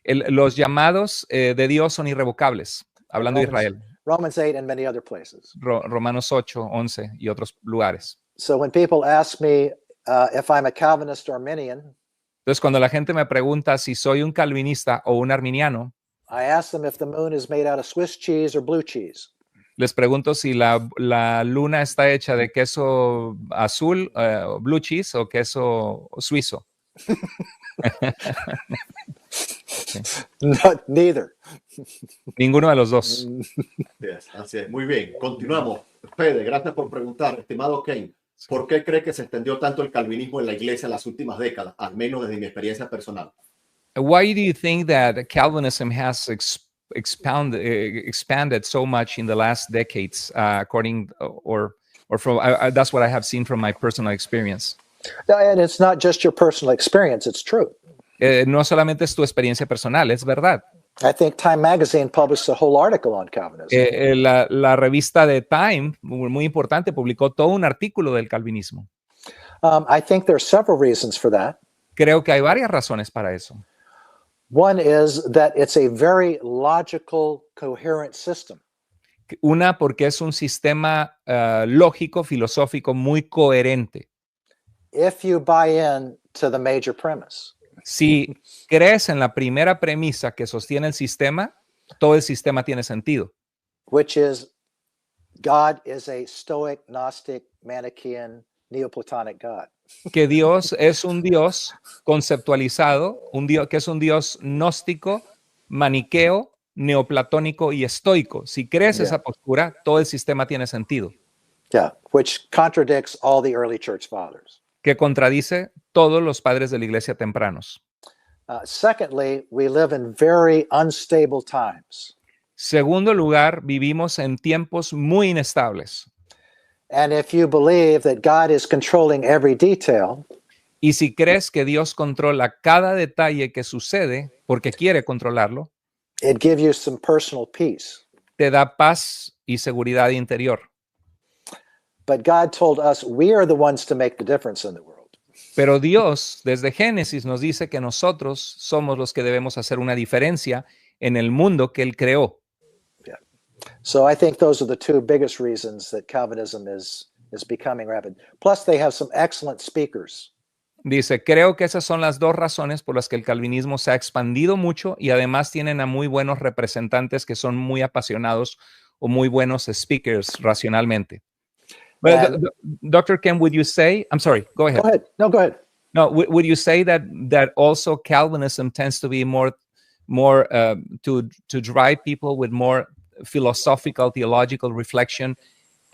Los llamados de Dios son irrevocables, hablando de Israel. Romans 8 and many other places. Romanos 8, 11 y otros lugares. So when people ask me if I'm a Calvinist or Arminian, entonces cuando la gente me pregunta si soy un calvinista o un arminiano, I ask them if the moon is made out of Swiss cheese or blue cheese. Les pregunto si la luna está hecha de queso azul, blue cheese, o queso suizo. No, neither. Ninguno de los dos. Así es. Muy bien, continuamos. Fede, gracias por preguntar. Estimado Ken, ¿por qué cree que se extendió tanto el calvinismo en la iglesia en las últimas décadas, al menos desde mi experiencia personal? Why do you think that Calvinism has expanded so much in the last decades, according or from that's what I have seen from my personal experience? And it's not just your personal experience, it's true. No solamente es tu experiencia personal, es verdad. I think Time Magazine published a whole article on Calvinism. La revista de Time, muy importante, publicó todo un artículo del calvinismo. I think there are several reasons for that. Creo que hay varias razones para eso. One is that it's a very logical, coherent system. Una, porque es un sistema lógico, filosófico, muy coherente. If you buy in to the major premise. Si crees en la primera premisa que sostiene el sistema, todo el sistema tiene sentido. Which is God is a Stoic, Gnostic, Manichaean, Neoplatonic God. Que Dios es un Dios conceptualizado, que es un Dios gnóstico, maniqueo, neoplatónico y estoico. Si crees esa postura, todo el sistema tiene sentido. Yeah, which contradicts all the early church fathers. Que contradice todos los padres de la iglesia tempranos. Secondly, we live in very unstable times. Segundo lugar, vivimos en tiempos muy inestables. And if you believe that God is controlling every detail, y si crees que Dios controla cada detalle que sucede porque quiere controlarlo, it gives you some personal peace. Te da paz y seguridad interior. But God told us we are the ones to make the difference in the world. Pero Dios, desde Génesis, nos dice que nosotros somos los que debemos hacer una diferencia en el mundo que Él creó. Yeah. So I think those are the two biggest reasons that Calvinism is becoming rapid. Plus, they have some excellent speakers. Dice, creo que esas son las dos razones por las que el calvinismo se ha expandido mucho y además tienen a muy buenos representantes que son muy apasionados o muy buenos speakers racionalmente. But, Dr. Ken, would you say, I'm sorry, go ahead. Go ahead. No, go ahead. No, would you say that also Calvinism tends to be more to drive people with more philosophical, theological reflection,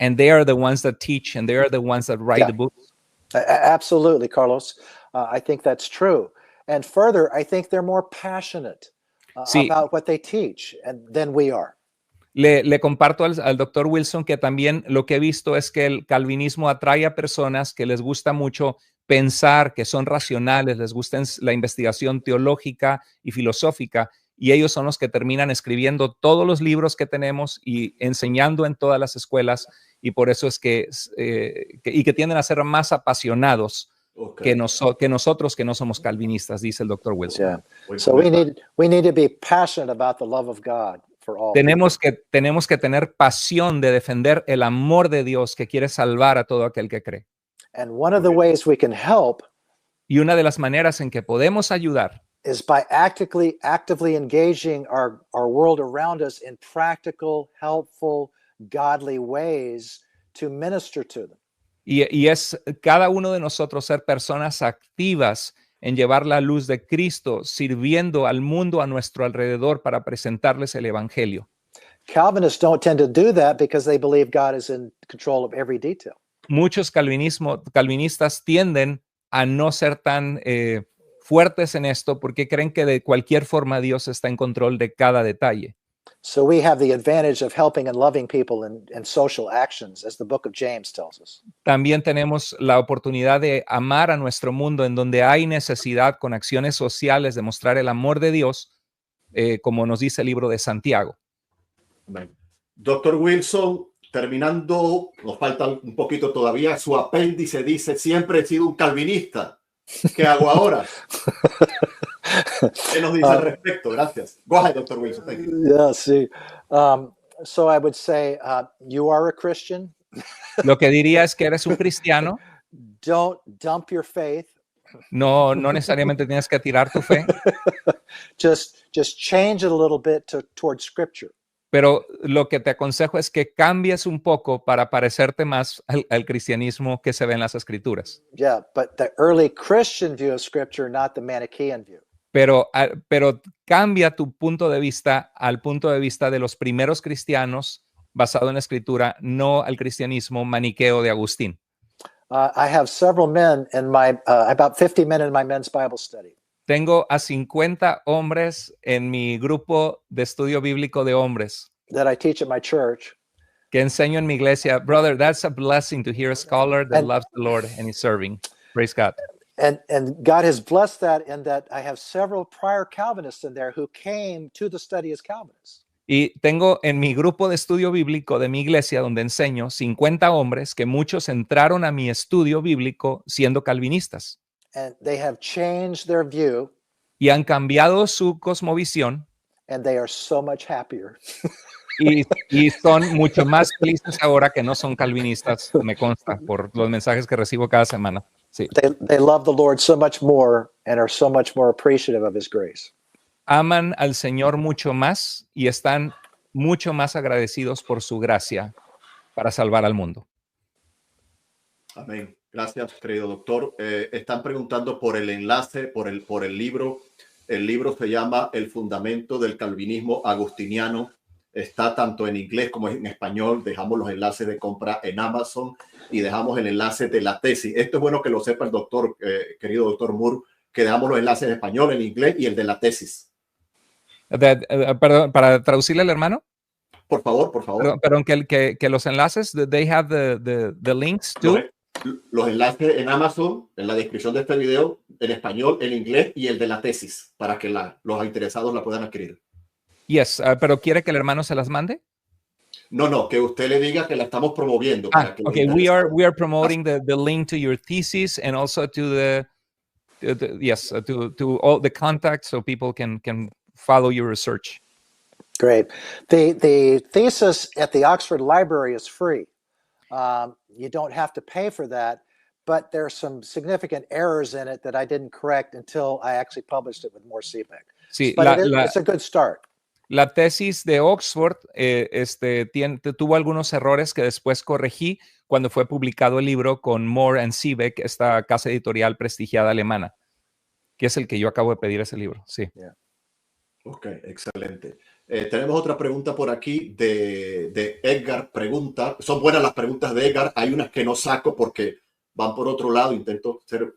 and they are the ones that teach and they are the ones that write the books? Absolutely, Carlos. I think that's true. And further, I think they're more passionate about what they teach than we are. Le comparto al doctor Wilson que también lo que he visto es que el calvinismo atrae a personas que les gusta mucho pensar, que son racionales, les gusta la investigación teológica y filosófica, y ellos son los que terminan escribiendo todos los libros que tenemos y enseñando en todas las escuelas, y por eso es que tienden a ser más apasionados que nosotros que no somos calvinistas, dice el doctor Wilson. Yeah. So we need to be passionate about the love of God. Tenemos que tener pasión de defender el amor de Dios que quiere salvar a todo aquel que cree. And one of the ways we can help y una de las maneras en que podemos ayudar is by actively engaging our world around us in practical, helpful, godly ways to minister to them. Y es cada uno de nosotros ser personas activas en llevar la luz de Cristo, sirviendo al mundo a nuestro alrededor para presentarles el evangelio. Calvinists don't tend to do that because they believe God is in control of every detail. Muchos calvinistas tienden a no ser tan fuertes en esto porque creen que de cualquier forma Dios está en control de cada detalle. So we have the advantage of helping and loving people in social actions, as the book of James tells us. También tenemos la oportunidad de amar a nuestro mundo en donde hay necesidad con acciones sociales de mostrar el amor de Dios, como nos dice el libro de Santiago. Doctor Wilson, terminando, nos falta un poquito todavía, su apéndice dice, siempre he sido un calvinista. ¿Qué hago ahora? ¿Qué nos dice al respecto? Gracias. Go ahead, Dr. Wilson. Thank you. Yeah, see. So I would say, you are a Christian. Lo que diría es que eres un cristiano. Don't dump your faith. No necesariamente tienes que tirar tu fe. Just change it a little bit towards Scripture. Pero lo que te aconsejo es que cambies un poco para parecerte más al cristianismo que se ve en las Escrituras. Yeah, but the early Christian view of Scripture, not the Manichaean view. Pero cambia tu punto de vista al punto de vista de los primeros cristianos basado en la Escritura, no al cristianismo maniqueo de Agustín. I have several men in my, about 50 men in my men's Bible study. Tengo a 50 hombres en mi grupo de estudio bíblico de hombres That I teach at my church. que enseño en mi iglesia. Brother, that's a blessing to hear a scholar that And- loves the Lord and is serving. Praise God. And God has blessed that in that I have several prior Calvinists in there who came to the study as Calvinists. Y tengo en mi grupo de estudio bíblico de mi iglesia donde enseño 50 hombres que muchos entraron a mi estudio bíblico siendo calvinistas And they have changed their view y han cambiado su cosmovisión and they are so much happier. y son mucho más felices ahora que no son calvinistas, me consta por los mensajes que recibo cada semana. Sí. They love the Lord so much more and are so much more appreciative of his grace. Aman al Señor mucho más y están mucho más agradecidos por su gracia para salvar al mundo. Amén. Gracias, querido doctor. Están preguntando por el enlace, por el libro. El libro se llama El fundamento del calvinismo agustiniano. Está tanto en inglés como en español. Dejamos los enlaces de compra en Amazon y dejamos el enlace de la tesis. Esto es bueno que lo sepa el doctor, querido doctor Moore, que dejamos los enlaces en español, en inglés y el de la tesis. Perdón, para traducirle al hermano. Por favor, por favor. Perdón, que los enlaces, they have the links to. Los enlaces en Amazon, en la descripción de este video, en español, en inglés y el de la tesis, para que los interesados la puedan adquirir. Yes, pero ¿quiere que el hermano se las mande? No, que usted le diga que la estamos promoviendo. Okay, we are promoting the link to your thesis and also to to all the contacts so people can follow your research. Great. The thesis at the Oxford Library is free. You don't have to pay for that, but there's some significant errors in it that I didn't correct until I actually published it with Moore Seebeck. Sí, But it's a good start. La tesis de Oxford tuvo algunos errores que después corregí cuando fue publicado el libro con Moore and Seebeck, esta casa editorial prestigiada alemana, que es el que yo acabo de pedir ese libro. Sí. Yeah. Ok, excelente. Tenemos otra pregunta por aquí de Edgar. Pregunta, son buenas las preguntas de Edgar. Hay unas que no saco porque van por otro lado. Intento ser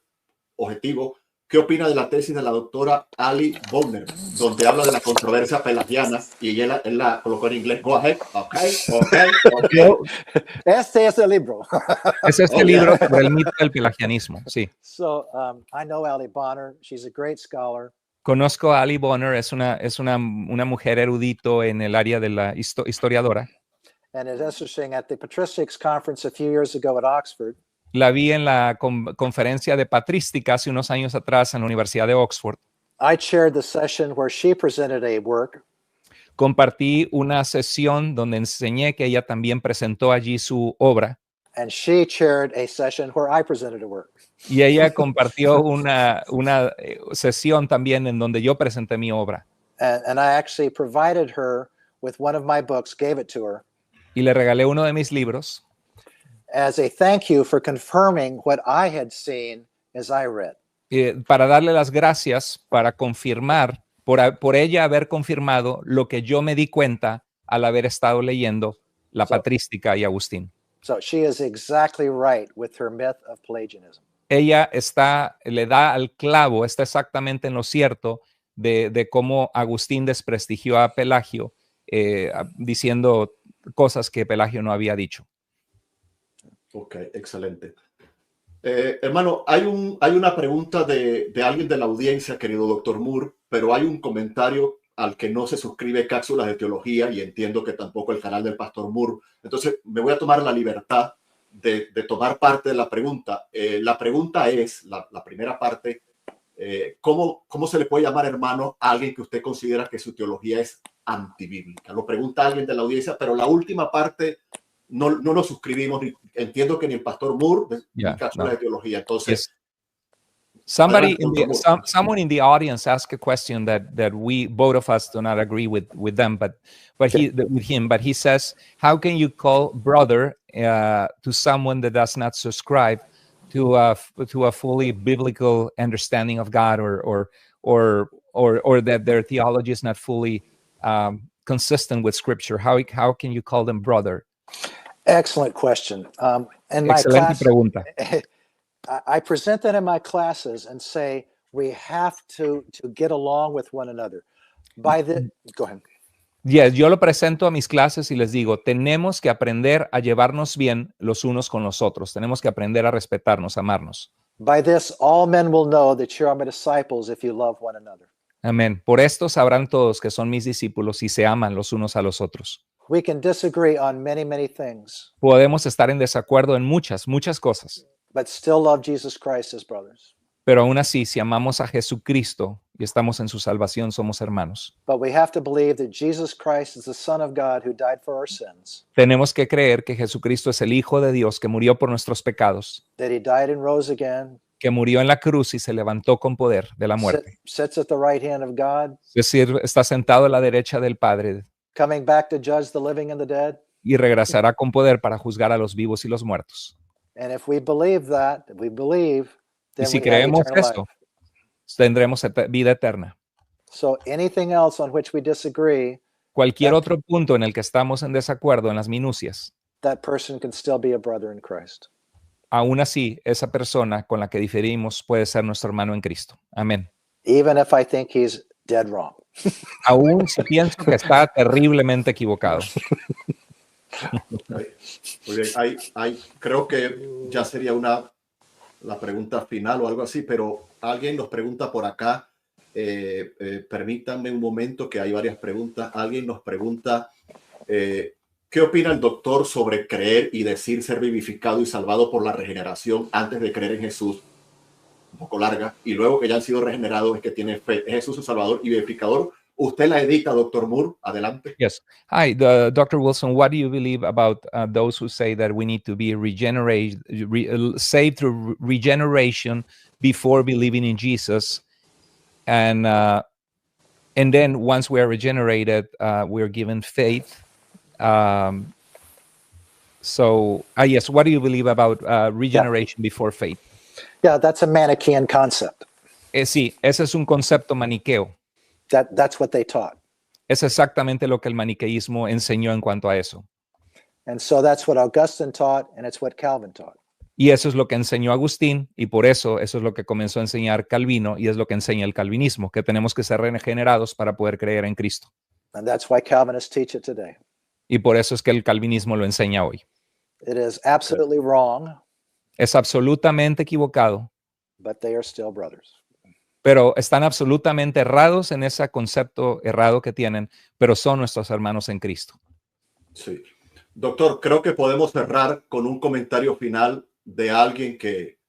objetivo. ¿Qué opina de la tesis de la doctora Ali Bonner, donde habla de la controversia pelagiana? Y él la colocó en inglés. Go ahead. Okay. Este es el libro. Es este libro sobre el mito del pelagianismo. Sí. So I know Ali Bonner. She's a great scholar. Conozco a Ali Bonner, es una mujer erudito en el área de la historiadora. And it's interesting, at the Patristics Conference a few years ago at Oxford, La vi en la conferencia de patrística hace unos años atrás en la Universidad de Oxford. I chaired the session where she presented a work. Compartí una sesión donde enseñé que ella también presentó allí su obra. And she chaired a session where I presented a work. Y ella compartió una sesión también en donde yo presenté mi obra. And I actually provided her with one of my books, gave it to her, Y le regalé uno de mis libros as a thank you for confirming what I had seen as I read. para darle las gracias, para confirmar, por ella haber confirmado lo que yo me di cuenta al haber estado leyendo la patrística y Agustín. So she is exactly right with her myth of Pelagianism. Ella le da al clavo, está exactamente en lo cierto de cómo Agustín desprestigió a Pelagio, diciendo cosas que Pelagio no había dicho. Ok, excelente. Hermano, hay una pregunta de alguien de la audiencia, querido doctor Moore, pero hay un comentario al que no se suscribe Cápsulas de Teología y entiendo que tampoco el canal del pastor Moore. Entonces, me voy a tomar la libertad de tomar parte de la pregunta. La pregunta es, la primera parte, ¿cómo se le puede llamar hermano a alguien que usted considera que su teología es antibíblica? Lo pregunta alguien de la audiencia, pero la última parte no nos suscribimos. Entiendo que ni el pastor Moore ni Cápsulas de Teología. Entonces, Somebody Adelante, in doctor the Moore. someone in the audience asked a question that we both of us do not agree with them, but with him. But he says, how can you call brother to someone that does not subscribe to a fully biblical understanding of God, or that their theology is not fully consistent with Scripture? How can you call them brother? Excellent question. In my Excelente class, pregunta. I present that in my classes and say we have to get along with one another. Go ahead. Yes, yo lo presento a mis clases y les digo, tenemos que aprender a llevarnos bien los unos con los otros. Tenemos que aprender a respetarnos, amarnos. By this, all men will know that you are my disciples if you love one another. Amén. Por esto sabrán todos que son mis discípulos y se aman los unos a los otros. We can disagree on many, many things, Podemos estar en desacuerdo en muchas cosas, but still love Jesus Christ as brothers. pero aún así, si amamos a Jesucristo y estamos en su salvación, somos hermanos. But we have to believe that Jesus Christ is the Son of God who died for our sins, Tenemos que creer que Jesucristo es el Hijo de Dios que murió por nuestros pecados, that he died and rose again, que murió en la cruz y se levantó con poder de la muerte. sits at the right hand of God, Es decir, está sentado a la derecha del Padre coming back to judge the living and the dead. y regresará con poder para juzgar a los vivos y los muertos. And if we believe that, Y then si we have creemos eternal esto, life. tendremos vida eterna. So anything else on which we disagree, Cualquier otro punto en el que estamos en desacuerdo, en las minucias, that person can still be a brother in Christ. aún así, esa persona con la que diferimos puede ser nuestro hermano en Cristo. Amén. Even if I think he's dead wrong. Aún si pienso que está terriblemente equivocado. Okay. Muy bien. Creo que ya sería la pregunta final o algo así, pero alguien nos pregunta por acá. Permítanme un momento, que hay varias preguntas. Alguien nos pregunta, ¿qué opina el doctor sobre creer y decir ser vivificado y salvado por la regeneración antes de creer en Jesús? Un poco larga. Y luego que ya han sido regenerados es que tienen fe. ¿Es Jesús su salvador y vivificador? Usted la edita, doctor Moore. Adelante. Yes. Hi, Dr. Wilson. What do you believe about those who say that we need to be saved through regeneration before believing in Jesus, and then once we are regenerated, we're given faith? Yes. What do you believe about regeneration before faith? Yeah, that's a Manichaean concept. Sí, ese es un concepto maniqueo. That's what they taught. Es exactamente lo que el maniqueísmo enseñó en cuanto a eso. And so that's what Augustine taught, and it's what Calvin taught. Y eso es lo que enseñó Agustín, y por eso es lo que comenzó a enseñar Calvino, y es lo que enseña el calvinismo, que tenemos que ser regenerados para poder creer en Cristo. And that's why Calvinists teach it today. Y por eso es que el calvinismo lo enseña hoy. It is absolutely wrong, Es absolutamente equivocado, but they are still brothers. pero están absolutamente errados en ese concepto errado que tienen, pero son nuestros hermanos en Cristo. Sí. Doctor, creo que podemos cerrar con un comentario final de alguien que,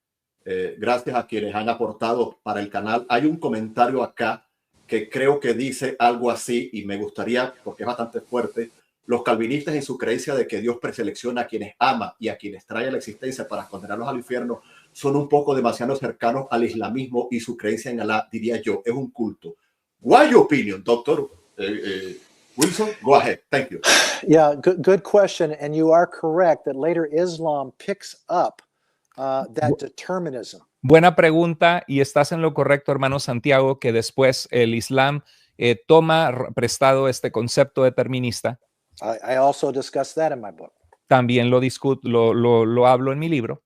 gracias a quienes han aportado para el canal, hay un comentario acá que creo que dice algo así, y me gustaría, porque es bastante fuerte: los calvinistas, en su creencia de que Dios preselecciona a quienes ama y a quienes trae a la existencia para condenarlos al infierno, son un poco demasiado cercanos al islamismo y su creencia en Alá, diría yo, es un culto. What's your opinion, Doctor Wilson? Go ahead. Thank you. Yeah, good question. And you are correct that later Islam picks up that determinism. Buena pregunta, y estás en lo correcto, hermano Santiago, que después el Islam toma prestado este concepto determinista. I also discuss that in my book. También lo hablo en mi libro.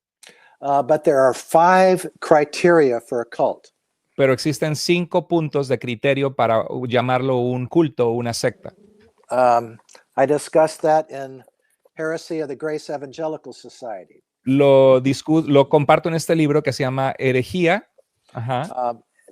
But there are 5 criteria for a cult. Pero existen 5 puntos de criterio para llamarlo un culto o una secta. I discussed that in Heresy of the Grace Evangelical Society. Lo comparto en este libro que se llama Herejía.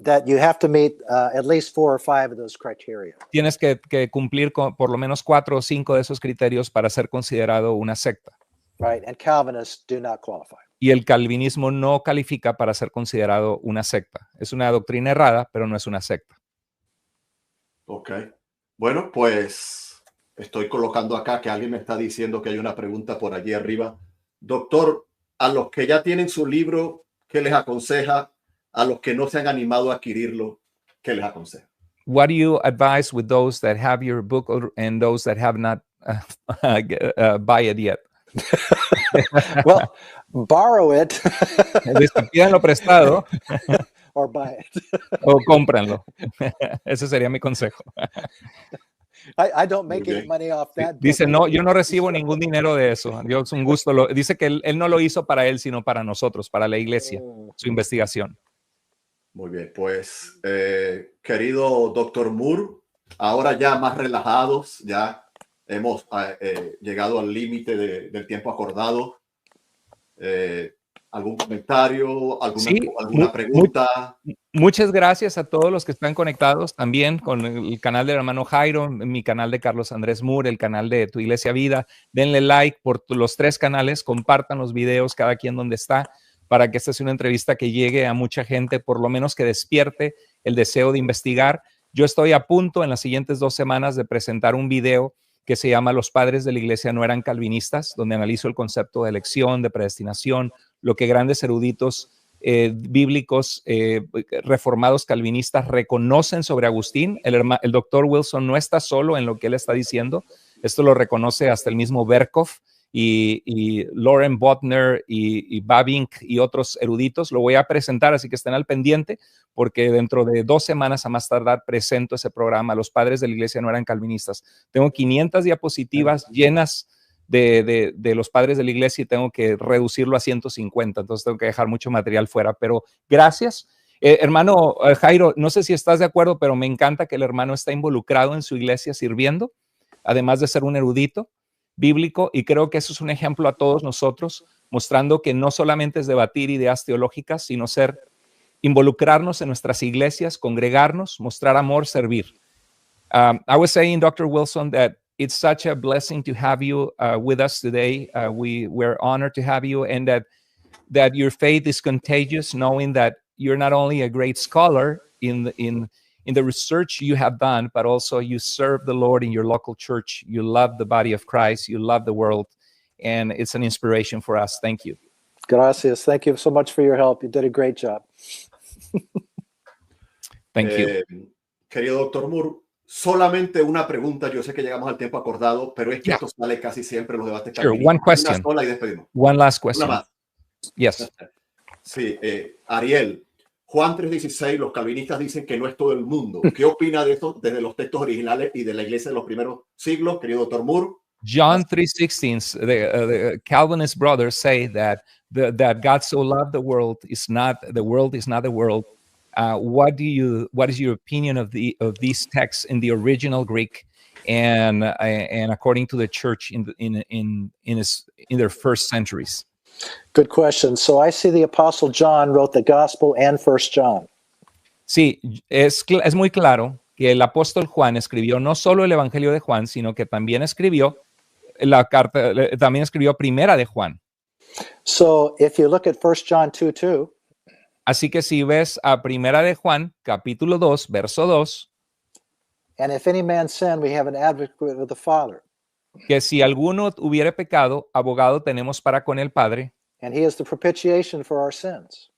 That you have to meet at least 4 or 5 of those criteria. Tienes que cumplir con por lo menos 4 o 5 de esos criterios para ser considerado una secta. Right, and Calvinists do not qualify. Y el calvinismo no califica para ser considerado una secta. Es una doctrina errada, pero no es una secta. Ok. Bueno, pues estoy colocando acá que alguien me está diciendo que hay una pregunta por allí arriba. Doctor, a los que ya tienen su libro, ¿qué les aconseja a los que no se han animado a adquirirlo, ¿qué les aconseja? What do you advise with those that have your book and those that have not buy it yet? Well, borrow it Pídanlo prestado or buy it. o cómpranlo. Ese sería mi consejo. I don't make any money off that. Dice, no, yo no recibo ningún dinero de eso. Dios, es un gusto. Dice que él no lo hizo para él, sino para nosotros, para la iglesia, su investigación. Muy bien, pues, querido doctor Moore, ahora ya más relajados, ya hemos llegado al límite del tiempo acordado. ¿Algún comentario, alguna pregunta? Muchas gracias a todos los que están conectados también con el canal del hermano Jairo, mi canal de Carlos Andrés Moore, el canal de Tu Iglesia Vida. Denle like por los 3 canales, compartan los videos cada quien donde está, para que esta sea una entrevista que llegue a mucha gente, por lo menos que despierte el deseo de investigar. Yo estoy a punto en las siguientes 2 semanas de presentar un video que se llama Los padres de la iglesia no eran calvinistas, donde analizo el concepto de elección, de predestinación, lo que grandes eruditos bíblicos reformados calvinistas reconocen sobre Agustín. El doctor Wilson no está solo en lo que él está diciendo. Esto lo reconoce hasta el mismo Berkhoff y Lauren Botner y Babink y otros eruditos. Lo voy a presentar, así que estén al pendiente, porque dentro de 2 semanas a más tardar presento ese programa. Los padres de la iglesia no eran calvinistas. Tengo 500 diapositivas llenas de los padres de la iglesia y tengo que reducirlo a 150, entonces tengo que dejar mucho material fuera, pero gracias. Hermano Jairo, no sé si estás de acuerdo, pero me encanta que el hermano está involucrado en su iglesia sirviendo, además de ser un erudito bíblico, y creo que eso es un ejemplo a todos nosotros, mostrando que no solamente es debatir ideas teológicas, sino involucrarnos en nuestras iglesias, congregarnos, mostrar amor, servir. I was saying, Dr. Wilson, that it's such a blessing to have you with us today. We're honored to have you, and that your faith is contagious, knowing that you're not only a great scholar in the research you have done, but also you serve the Lord in your local church. You love the body of Christ. You love the world, and it's an inspiration for us. Thank you. Gracias. Thank you so much for your help. You did a great job. Thank you. Querido doctor Moore, solamente una pregunta. Yo sé que llegamos al tiempo acordado, pero es que esto sale casi siempre en los debates. Sure, one question. Una sola y despedimos. One last question. Una más. Yes. Sí, Ariel, Juan 3:16, los calvinistas dicen que no es todo el mundo. ¿Qué opina de esto desde los textos originales y de la iglesia de los primeros siglos, querido doctor Moore? John 3:16, the Calvinist brothers say that God so loved the world is not the world. What is your opinion of these texts in the original Greek and according to the church in their first centuries? Good question. So I see the Apostle John wrote the Gospel and 1 John. Sí, es muy claro que el apóstol Juan escribió no solo el Evangelio de Juan, sino que también escribió Primera de Juan. So if you look at 1 John 2:2, así que si ves a Primera de Juan, capítulo 2, verso 2, and if any man sin, we have an advocate with the Father. Que si alguno hubiere pecado, abogado tenemos para con el Padre. And he is the propitiation for our sins.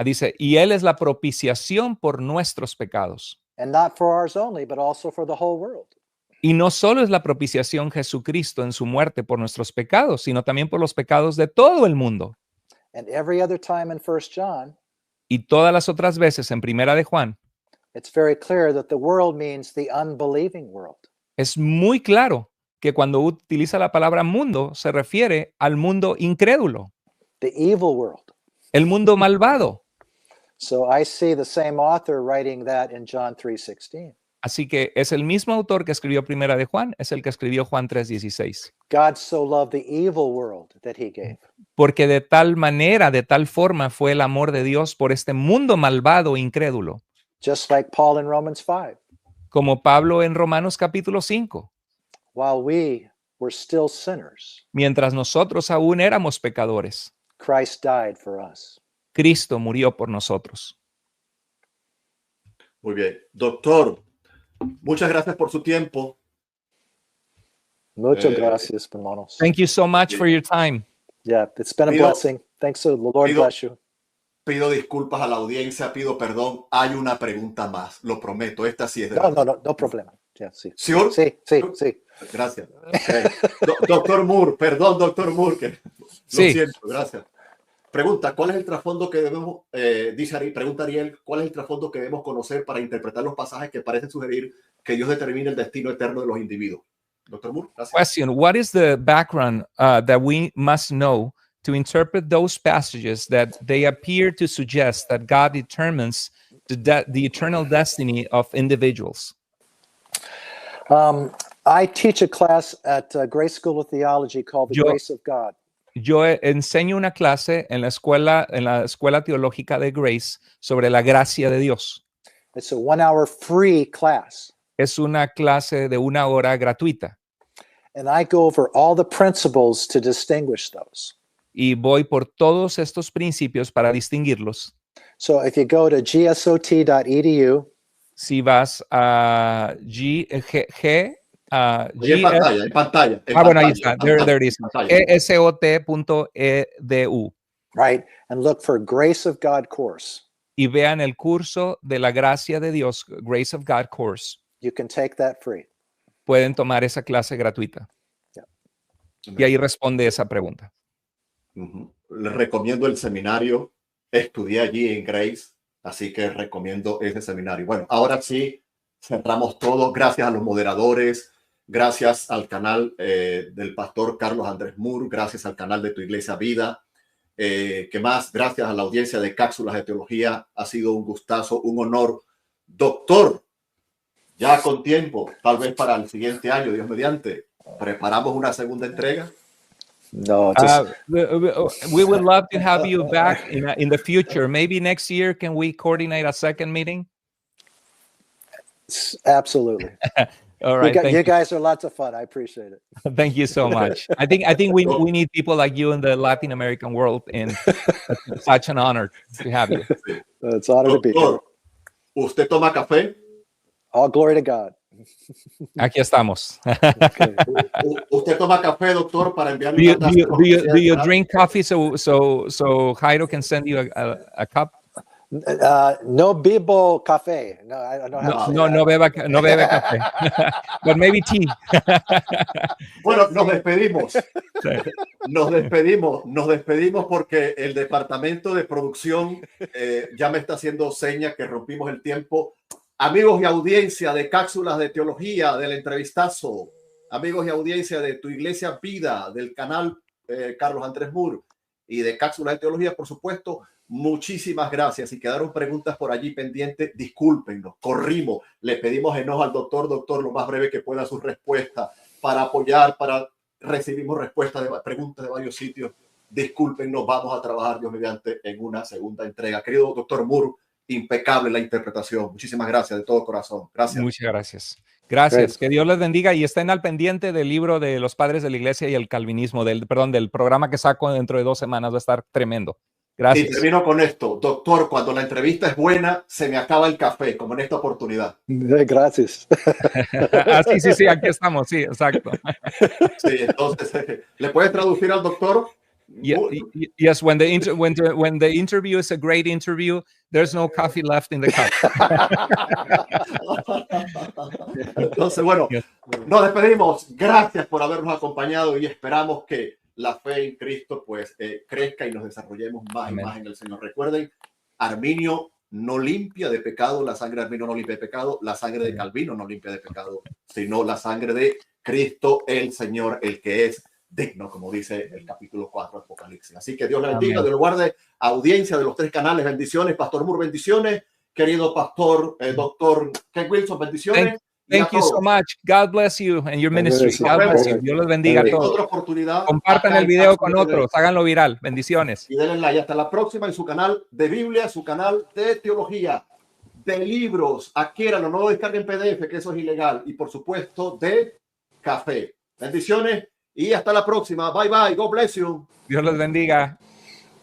Dice, y él es la propiciación por nuestros pecados. And not for ours only, but also for the whole world. Y no solo es la propiciación Jesucristo en su muerte por nuestros pecados, sino también por los pecados de todo el mundo. And every other time in 1 John, y todas las otras veces en Primera de Juan, it's very clear that the world means the unbelieving world. Es muy claro que cuando utiliza la palabra mundo se refiere al mundo incrédulo. The evil world. El mundo malvado. So I see the same author writing that in John 3:16. Así que es el mismo autor que escribió Primera de Juan, es el que escribió Juan 3:16. God so loved the evil world that he gave. Porque de tal manera, de tal forma fue el amor de Dios por este mundo malvado e incrédulo. Just like Paul in Romans 5. Como Pablo en Romanos capítulo 5. While we were still sinners, mientras nosotros aún éramos pecadores, Christ died for us. Cristo murió por nosotros. Muy bien. Doctor, muchas gracias por su tiempo. Muchas gracias, hermanos. Thank you so much for your time. Yeah, it's been a blessing. Thanks, the Lord bless you. Pido disculpas a la audiencia, pido perdón. Hay una pregunta más, lo prometo. Esta sí es de No problema. Yeah, sí. ¿Sure? Sí. Gracias. Okay. Doctor Moore, perdón, doctor Moore, que lo siento, gracias. Pregunta, ¿cuál es el trasfondo que debemos, pregunta Ariel, ¿cuál es el trasfondo que debemos conocer para interpretar los pasajes que parecen sugerir que Dios determine el destino eterno de los individuos? Doctor Moore, gracias. Question, what is the background that we must know to interpret those passages that they appear to suggest that God determines the eternal destiny of individuals? I teach a class at Grace School of Theology called The Grace of God. Yo enseño una clase en la escuela teológica de Grace sobre la gracia de Dios. It's a 1 hour free class. Es una clase de 1 hora gratuita. And I go over all the principles to distinguish those. Y voy por todos estos principios para distinguirlos. So if you go to gsot.edu, si vas a en pantalla. Bueno, ahí está. There it is. esot.edu. Right. And look for Grace of God course. Y vean el curso de la gracia de Dios, Grace of God course. You can take that free. Pueden tomar esa clase gratuita. Yeah. Y ahí responde esa pregunta. Les recomiendo el seminario. Estudié allí en Grace, así que recomiendo ese seminario. Bueno, ahora sí, cerramos todo. Gracias a los moderadores, gracias al canal del pastor Carlos Andrés Moore, gracias al canal de Tu Iglesia Vida. ¿Qué más? Gracias a la audiencia de Cápsulas de Teología. Ha sido un gustazo, un honor. Doctor, ya con tiempo, tal vez para el siguiente año, Dios mediante, ¿preparamos una segunda entrega? No, we would love to have you back in the future. Maybe next year, can we coordinate a second meeting? Absolutely. All right. You guys are lots of fun. I appreciate it. Thank you so much. I think we need people like you in the Latin American world, and it's such an honor to have you. It's an honor to be here. ¿Usted toma café? All glory to God. Aquí estamos. Okay. ¿Usted toma café, doctor, para enviarle do you drink coffee so Jairo can send you a cup? No bebo café. No, I don't have no bebe café. But maybe tea. Bueno, nos despedimos. Nos despedimos porque el departamento de producción ya me está haciendo señas que rompimos el tiempo. Amigos y audiencia de Cápsulas de Teología, del Entrevistazo, amigos y audiencia de Tu Iglesia Vida, del canal Carlos Andrés Moore y de Cápsulas de Teología, por supuesto, muchísimas gracias. Si quedaron preguntas por allí pendientes, discúlpenos, corrimos, le pedimos enojo al doctor, lo más breve que pueda su respuesta, para apoyar, recibimos respuestas de preguntas de varios sitios. Discúlpenos, vamos a trabajar, Dios mediante, en una segunda entrega. Querido doctor Moore, impecable la interpretación. Muchísimas gracias de todo corazón. Gracias. Muchas gracias. Gracias. Que Dios les bendiga y estén al pendiente del libro de los padres de la iglesia y el calvinismo, del programa que saco dentro de 2 semanas. Va a estar tremendo. Gracias. Y termino con esto. Doctor, cuando la entrevista es buena, se me acaba el café, como en esta oportunidad. Gracias. Sí, aquí estamos. Sí, exacto. Sí, entonces, ¿le puedes traducir al doctor? Yes, when the interview is a great interview, there's no coffee left in the cup. Entonces, bueno, nos despedimos. Gracias por habernos acompañado y esperamos que la fe en Cristo pues crezca y nos desarrollemos más y más en el Señor. Recuerden, Arminio no limpia de pecado, la sangre de Arminio no limpia de pecado, la sangre de Calvino no limpia de pecado, sino la sangre de Cristo el Señor, el que es digno, como dice el capítulo 4 de Apocalipsis. Así que Dios le bendiga, Dios lo guarde. Audiencia de los 3 canales, bendiciones. Pastor Moore, bendiciones. Querido pastor, doctor Ken Wilson, bendiciones. Thank you so much. God bless you and your ministry. God bless you. Dios los bendiga a todos. Otra oportunidad. Compartan el video con otros, háganlo viral. Bendiciones. Y denle like. Hasta la próxima en su canal de Biblia, su canal de teología, de libros. Adquiéranlo, no lo descarguen PDF, que eso es ilegal. Y por supuesto, de café. Bendiciones. Y hasta la próxima. Bye, bye. God bless you. Dios los bendiga.